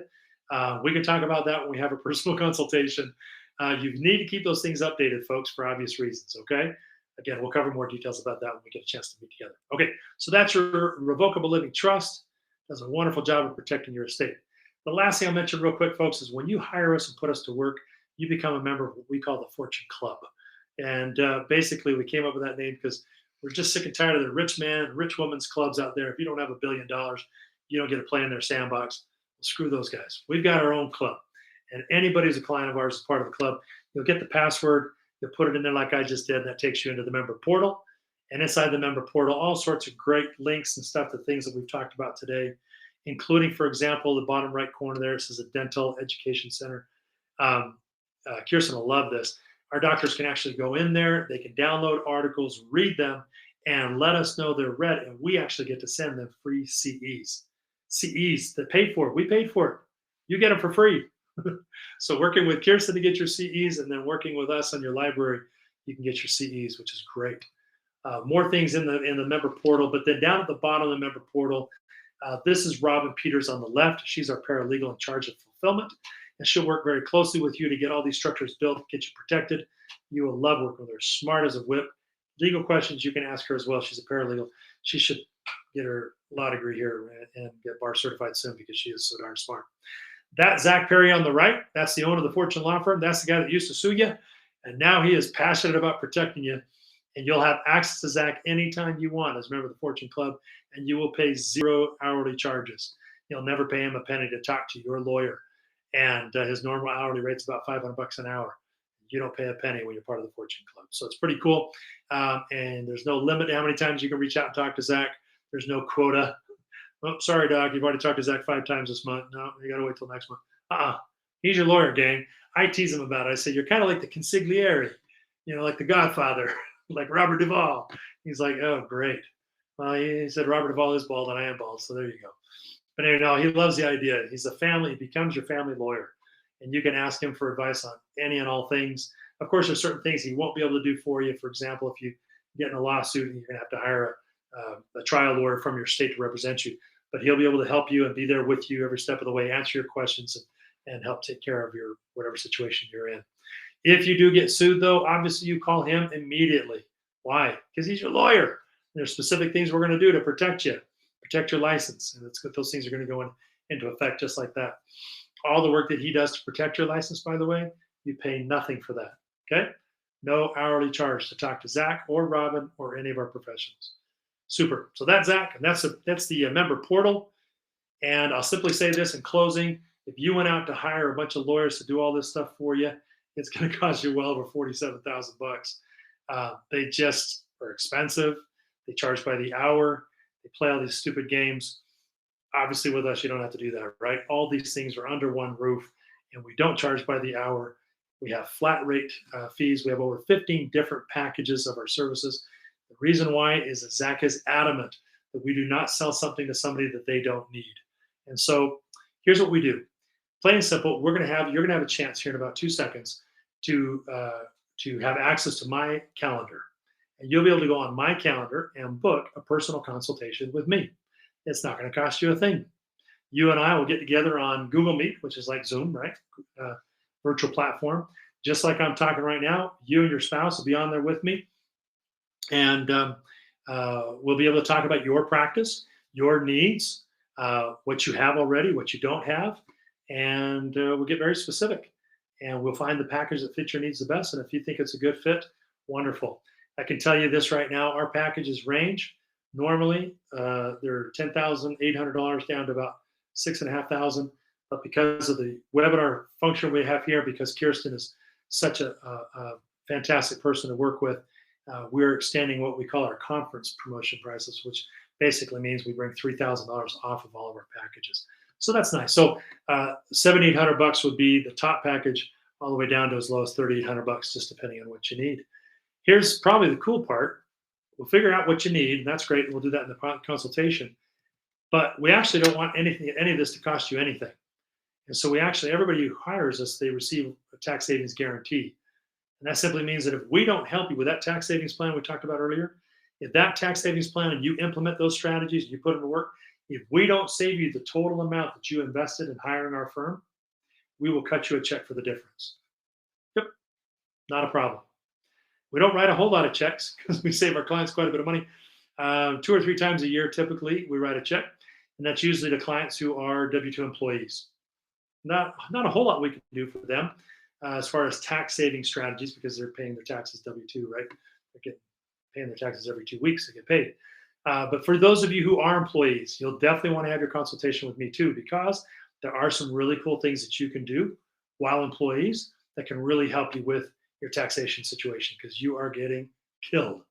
We can talk about that when we have a personal consultation. You need to keep those things updated, folks, for obvious reasons, okay? Again, we'll cover more details about that when we get a chance to meet together. Okay, so that's your revocable living trust. does a wonderful job of protecting your estate. The last thing I'll mention real quick, folks, is when you hire us and put us to work, you become a member of what we call the Fortune Club. And basically, we came up with that name because we're just sick and tired of the rich man, rich woman's clubs out there. If you don't have $1 billion, you don't get to play in their sandbox. Well, screw those guys. We've got our own club. And anybody who's a client of ours is part of the club. You'll get the password. You'll put it in there like I just did. And that takes you into the member portal. And inside the member portal, all sorts of great links and stuff to things that we've talked about today, including, for example, the bottom right corner there, it says a dental education center. Kirsten will love this. Our doctors can actually go in there. They can download articles, read them, and let us know they're read. And we actually get to send them free CEs. CEs that paid for it. We paid for it. You get them for free. So working with Kirsten to get your CEs, and then working with us on your library, you can get your CEs, which is great. More things in the member portal, but then down at the bottom of the member portal, this is Robin Peters on the left. She's our paralegal in charge of fulfillment, and she'll work very closely with you to get all these structures built, get you protected. You will love working with her. Smart as a whip. Legal questions you can ask her as well. She's a paralegal. She should get her law degree here and get bar certified soon because she is so darn smart. That's Zach Perry on the right. That's the owner of the Fortune Law Firm. That's the guy that used to sue you, and now he is passionate about protecting you. And you'll have access to Zach anytime you want as a member of the Fortune Club, and you will pay 0 hourly charges. You'll never pay him a penny to talk to your lawyer. And his normal hourly rate's about $500 an hour. You don't pay a penny when you're part of the Fortune Club. So it's pretty cool. And there's no limit to how many times you can reach out and talk to Zach. There's no quota. Oh, sorry, Doc, you've already talked to Zach 5 times this month. No, you got to wait till next month. He's your lawyer, gang. I tease him about it. I say, you're kind of like the consigliere, like the Godfather, like Robert Duvall. He's like, oh, great. Well, he said Robert Duvall is bald and I am bald, so there you go. But anyway, no, he loves the idea. He becomes your family lawyer, and you can ask him for advice on any and all things. Of course, there's certain things he won't be able to do for you. For example, if you get in a lawsuit and you're going to have to hire a trial lawyer from your state to represent you, but he'll be able to help you and be there with you every step of the way, answer your questions, and help take care of your whatever situation you're in. If you do get sued, though, obviously you call him immediately. Why? Because he's your lawyer. There's specific things we're going to do to protect you, protect your license. And it's good. Those things are going to go into effect just like that. All the work that he does to protect your license, by the way, you pay nothing for that. Okay? No hourly charge to talk to Zach or Robin or any of our professionals. Super. So that's Zach, and that's the member portal. And I'll simply say this in closing: if you went out to hire a bunch of lawyers to do all this stuff for you, it's going to cost you well over $47,000. They just are expensive. They charge by the hour. They play all these stupid games. Obviously, with us, you don't have to do that, right? All these things are under one roof, and we don't charge by the hour. We have flat rate fees. We have over 15 different packages of our services. The reason why is that Zach is adamant that we do not sell something to somebody that they don't need. And so here's what we do. Plain and simple, you're going to have a chance here in about 2 seconds to have access to my calendar. And you'll be able to go on my calendar and book a personal consultation with me. It's not going to cost you a thing. You and I will get together on Google Meet, which is like Zoom, right? Virtual platform. Just like I'm talking right now, you and your spouse will be on there with me. And we'll be able to talk about your practice, your needs, what you have already, what you don't have. And we'll get very specific. And we'll find the package that fits your needs the best. And if you think it's a good fit, wonderful. I can tell you this right now, our packages range. Normally, they're $10,800 down to about $6,500. But because of the webinar function we have here, because Kirsten is such a fantastic person to work with, we're extending what we call our conference promotion prices, which basically means we bring $3,000 off of all of our packages. So that's nice. So $7,800 would be the top package, all the way down to as low as $3,800, just depending on what you need. Here's probably the cool part. We'll figure out what you need, and that's great. And we'll do that in the consultation. But we actually don't want any of this to cost you anything. And so everybody who hires us, they receive a tax savings guarantee. And that simply means that if we don't help you with that tax savings plan we talked about earlier, if that tax savings plan and you implement those strategies and you put them to work, if we don't save you the total amount that you invested in hiring our firm, we will cut you a check for the difference. Yep, not a problem. We don't write a whole lot of checks because we save our clients quite a bit of money. 2 or 3 times a year, typically, we write a check. And that's usually to clients who are W-2 employees. Not a whole lot we can do for them as far as tax saving strategies, because they're paying their taxes W-2, right? They're paying their taxes every 2 weeks to get paid. But for those of you who are employees, you'll definitely want to have your consultation with me too, because there are some really cool things that you can do while employees that can really help you with your taxation situation, because you are getting killed.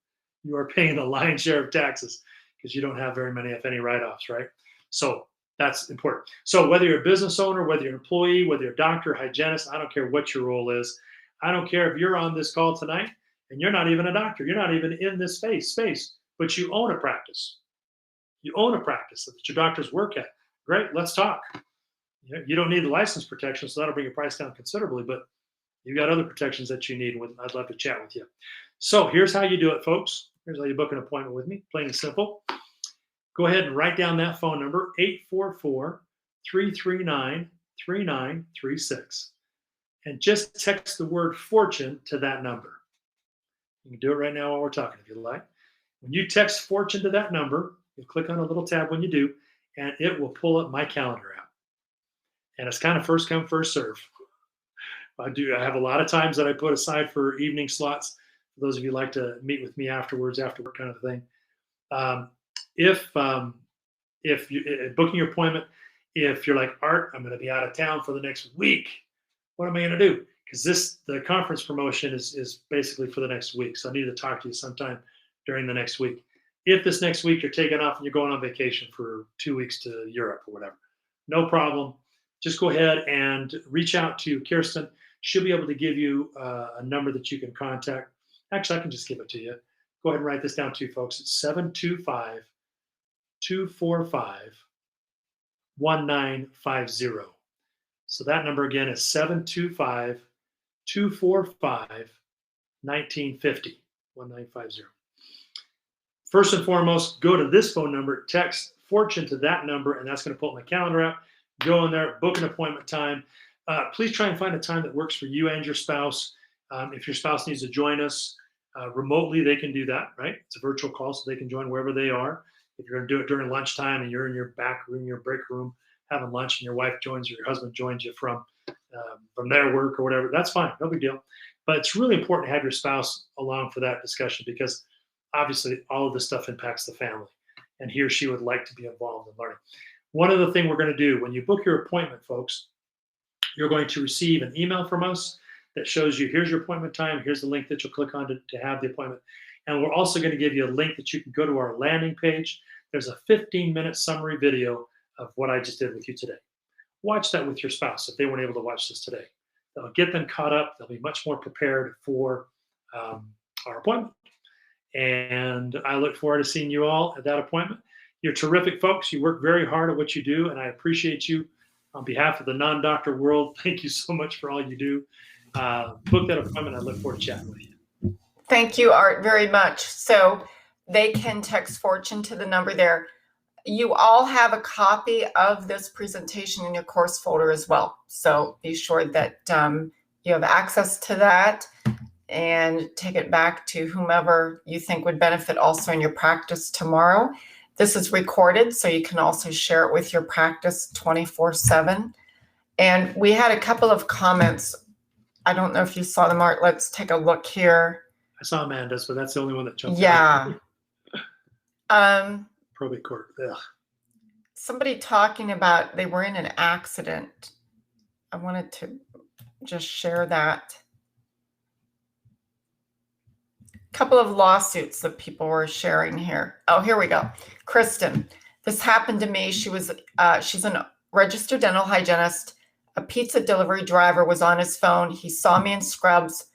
You are paying the lion's share of taxes because you don't have very many, if any, write-offs, right? So that's important. So whether you're a business owner, whether you're an employee, whether you're a doctor, hygienist, I don't care what your role is. I don't care if you're on this call tonight and you're not even a doctor. You're not even in this space, but you own a practice. You own a practice that your doctors work at. Great, let's talk. You don't need the license protection, so that'll bring your price down considerably, but you've got other protections that you need, and I'd love to chat with you. So here's how you do it, folks. Here's how you book an appointment with me, plain and simple. Go ahead and write down that phone number, 844-339-3936. And just text the word fortune to that number. You can do it right now while we're talking if you like. When you text fortune to that number, you'll click on a little tab when you do, and it will pull up my calendar app. And it's kind of first come, first serve. I have a lot of times that I put aside for evening slots. For those of you who like to meet with me afterwards, after work kind of thing. If you booking your appointment, if you're like, Art, I'm going to be out of town for the next week, what am I going to do? Because the conference promotion is basically for the next week. So I need to talk to you sometime during the next week. If this next week you're taking off and you're going on vacation for 2 weeks to Europe or whatever, no problem. Just go ahead and reach out to Kirsten. She'll be able to give you a number that you can contact. Actually, I can just give it to you. Go ahead and write this down too, folks. It's 725-245-1950. So that number again is 725-245-1950. 1950. First and foremost, go to this phone number, text fortune to that number, and that's going to pull up my calendar app. Go in there, book an appointment time. Please try and find a time that works for you and your spouse. If your spouse needs to join us remotely, they can do that, right? It's a virtual call, so they can join wherever they are. If you're going to do it during lunchtime and you're in your back room, your break room, having lunch, and your wife joins you, your husband joins you from their work or whatever, that's fine, no big deal. But it's really important to have your spouse along for that discussion, because obviously all of this stuff impacts the family, and he or she would like to be involved in learning. One other thing we're going to do, when you book your appointment, folks, you're going to receive an email from us that shows you, here's your appointment time, here's the link that you'll click on to have the appointment. And we're also going to give you a link that you can go to our landing page. There's a 15-minute summary video of what I just did with you today. Watch that with your spouse if they weren't able to watch this today. That'll get them caught up. They'll be much more prepared for our appointment. And I look forward to seeing you all at that appointment. You're terrific folks. You work very hard at what you do, and I appreciate you. On behalf of the non-doctor world, thank you so much for all you do. Book that appointment. I look forward to chatting with you. Thank you, Art, very much. So they can text fortune to the number there. You all have a copy of this presentation in your course folder as well. So be sure that you have access to that and take it back to whomever you think would benefit also in your practice tomorrow. This is recorded, so you can also share it with your practice 24/7. And we had a couple of comments. I don't know if you saw them, Art. Let's take a look here. I saw Amanda's, but that's the only one that jumped out. Yeah. Probate court. Ugh. Somebody talking about they were in an accident. I wanted to just share that. Couple of lawsuits that people were sharing here. Oh, here we go. Kristen, this happened to me. She's a registered dental hygienist. A pizza delivery driver was on his phone. He saw me in scrubs,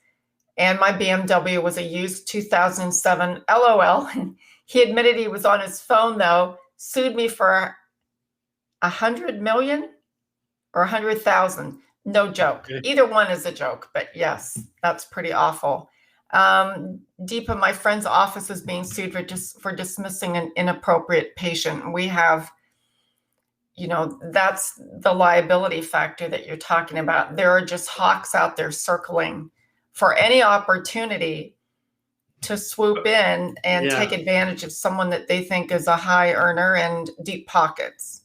and my BMW was a used 2007 LOL. He admitted he was on his phone, though, sued me for $100 million or 100,000. No joke. Either one is a joke, but yes, that's pretty awful. Deepa, my friend's office is being sued for dismissing an inappropriate patient. We have, that's the liability factor that you're talking about. There are just hawks out there circling for any opportunity to swoop in and take advantage of someone that they think is a high earner and deep pockets.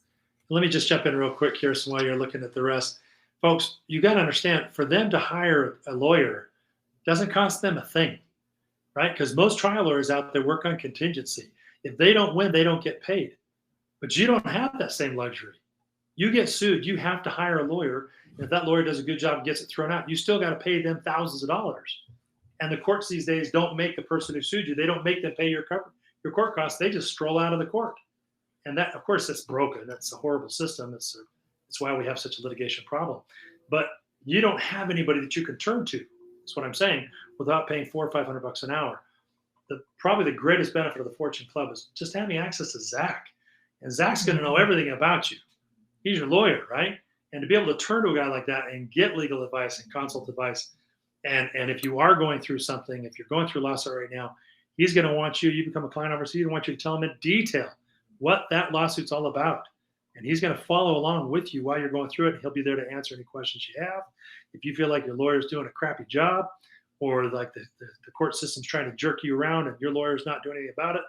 Let me just jump in real quick here, so while you're looking at the rest, folks, you got to understand, for them to hire a lawyer doesn't cost them a thing, right? Because most trial lawyers out there work on contingency. If they don't win, they don't get paid. But you don't have that same luxury. You get sued, you have to hire a lawyer. And if that lawyer does a good job and gets it thrown out, you still got to pay them thousands of dollars. And the courts these days don't make the person who sued you, they don't make them pay your court costs. They just stroll out of the court. And that, of course, that's broken. That's a horrible system. It's why we have such a litigation problem. But you don't have anybody that you can turn to. That's what I'm saying. Without paying $400 or $500 an hour. Probably the greatest benefit of the Fortune Club is just having access to Zach. And Zach's going to know everything about you. He's your lawyer, right? And to be able to turn to a guy like that and get legal advice and consult advice. And if you are going through something, if you're going through a lawsuit right now, he's going to want you become a client overseer, he's going to want you to tell him in detail what that lawsuit's all about. And he's going to follow along with you while you're going through it. He'll be there to answer any questions you have. If you feel like your lawyer's doing a crappy job, or like the court system's trying to jerk you around and your lawyer's not doing anything about it,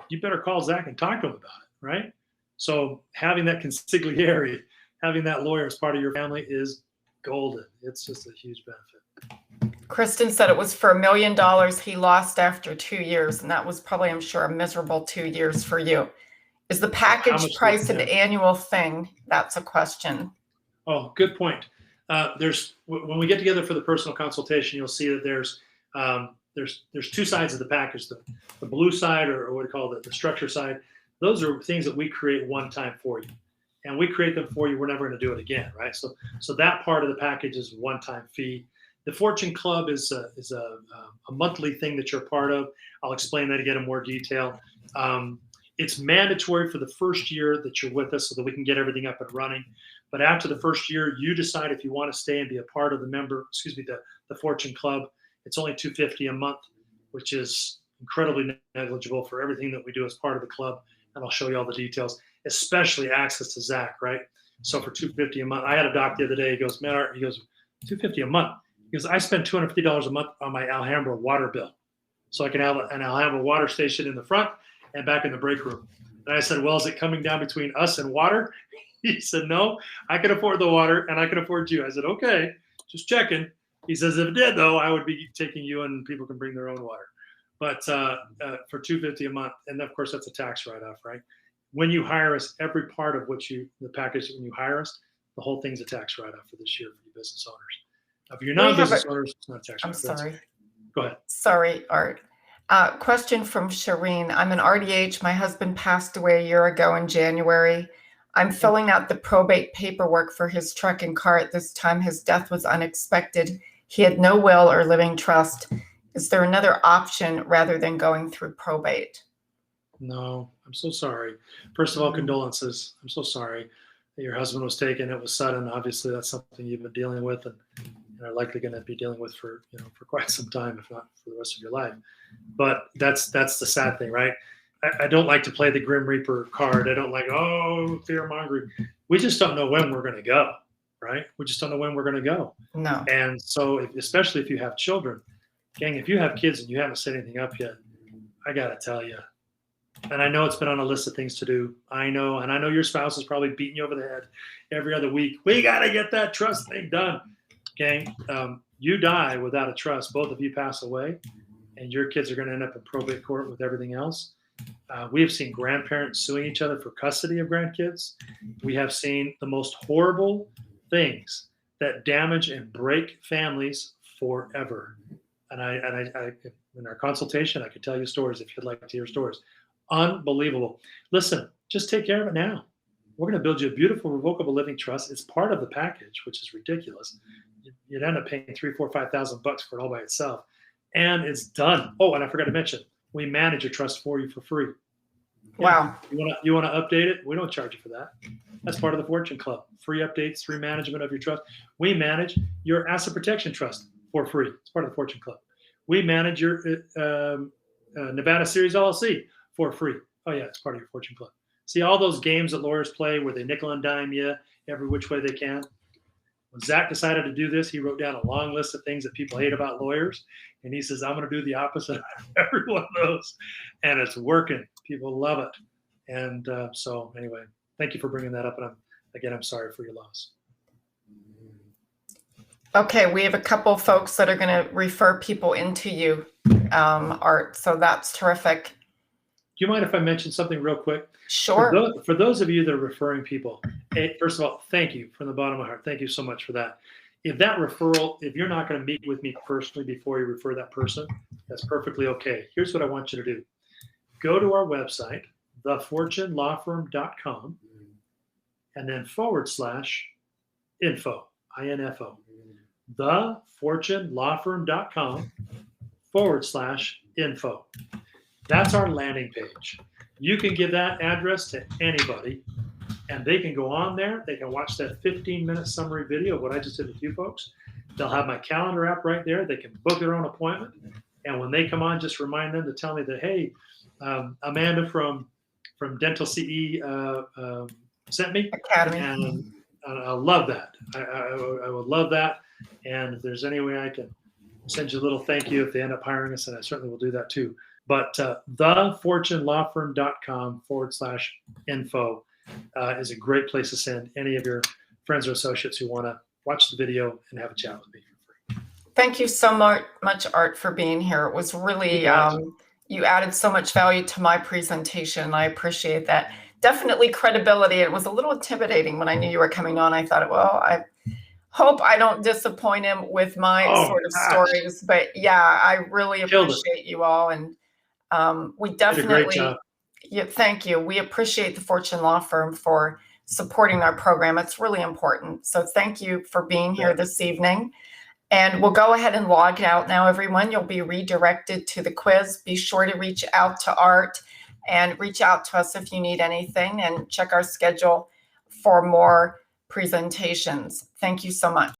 you better call Zach and talk to him about it, right? So having that consigliere, having that lawyer as part of your family is golden. It's just a huge benefit. Kristen said it was for $1 million he lost after 2 years, and that was probably, I'm sure, a miserable 2 years for you. Is the package price an annual thing? That's a question. Oh, good point. When we get together for the personal consultation, you'll see that there's two sides of the package: the blue side, or what we call the structure side. Those are things that we create one time for you, and we create them for you. We're never going to do it again, right? So that part of the package is a one-time fee. The Fortune Club is a monthly thing that you're part of. I'll explain that again in more detail. It's mandatory for the first year that you're with us so that we can get everything up and running. But after the first year, you decide if you want to stay and be a part of the Fortune Club. It's only $250 a month, which is incredibly negligible for everything that we do as part of the club. And I'll show you all the details, especially access to Zach, right? So for $250 a month, I had a doc the other day. He goes, man, Art, he goes, $250 a month. He goes, I spend $250 a month on my Alhambra water bill. So I can have an Alhambra water station in the front and back in the break room. And I said, well, is it coming down between us and water? He said, no, I can afford the water and I can afford you. I said, okay, just checking. He says, if it did, though, I would be taking you and people can bring their own water. But for $250 a month, and of course, that's a tax write-off, right? When you hire us, every part of the package, when you hire us, the whole thing's a tax write-off for this year for you business owners. If you're non-business owners, it's not a tax write-off. I'm sorry. Go ahead. Sorry, Art. Question from Shireen. I'm an RDH. My husband passed away a year ago in January. I'm filling out the probate paperwork for his truck and car at this time. His death was unexpected. He had no will or living trust. Is there another option rather than going through probate? No, I'm so sorry. First of all, condolences. I'm so sorry that your husband was taken. It was sudden. Obviously, that's something you've been dealing with and are likely going to be dealing with for quite some time, if not for the rest of your life. But that's the sad thing, right? I don't like to play the Grim Reaper card. I don't like, fear mongering. We just don't know when we're going to go, right? We just don't know when we're going to go. No. And so, especially if you have children, gang, if you have kids and you haven't set anything up yet, I got to tell you, and I know it's been on a list of things to do. I know, and I know your spouse is probably beating you over the head every other week. We got to get that trust thing done. Gang, you die without a trust. Both of you pass away, and your kids are going to end up in probate court with everything else. We have seen grandparents suing each other for custody of grandkids. We have seen the most horrible things that damage and break families forever. And I in our consultation, I could tell you stories if you'd like to hear stories. Unbelievable. Listen, just take care of it now. We're going to build you a beautiful revocable living trust. It's part of the package, which is ridiculous. You'd end up paying $3,000, $4,000, $5,000 for it all by itself, and it's done. Oh, and I forgot to mention, we manage your trust for you for free. Wow. You want to update it? We don't charge you for that. That's part of the Fortune Club. Free updates, free management of your trust. We manage your asset protection trust for free. It's part of the Fortune Club. We manage your Nevada Series LLC for free. Oh yeah, it's part of your Fortune Club. See all those games that lawyers play where they nickel and dime you every which way they can? When Zach decided to do this, he wrote down a long list of things that people hate about lawyers. And he says, I'm going to do the opposite of every one of those. And it's working. People love it. And so anyway, thank you for bringing that up. And I'm sorry for your loss. Okay, we have a couple of folks that are going to refer people into you, Art. So that's terrific. Do you mind if I mention something real quick? Sure. For those of you that are referring people, first of all, thank you from the bottom of my heart. Thank you so much for that. If that referral, if you're not going to meet with me personally before you refer that person, that's perfectly okay. Here's what I want you to do. Go to our website, thefortunelawfirm.com, and then /info, INFO. thefortunelawfirm.com/info. That's our landing page. You can give that address to anybody, and they can go on there. They can watch that 15-minute summary video of what I just did with you folks. They'll have my calendar app right there. They can book their own appointment. And when they come on, just remind them to tell me that, hey, Amanda from Dental CE sent me. Academy. And I love that. I would love that. And if there's any way I can send you a little thank you if they end up hiring us, and I certainly will do that too. But thefortunelawfirm.com/info is a great place to send any of your friends or associates who want to watch the video and have a chat with me for free. Thank you so much, Art, for being here. It was really, you added so much value to my presentation. I appreciate that. Definitely credibility. It was a little intimidating when I knew you were coming on. I thought, well, I hope I don't disappoint him with my sort of stories. But yeah, I really appreciate you all. And we definitely, thank you. We appreciate the Fortune Law Firm for supporting our program. It's really important. So thank you for being here this evening. And we'll go ahead and log out now, everyone. You'll be redirected to the quiz. Be sure to reach out to Art and reach out to us if you need anything, and check our schedule for more presentations. Thank you so much.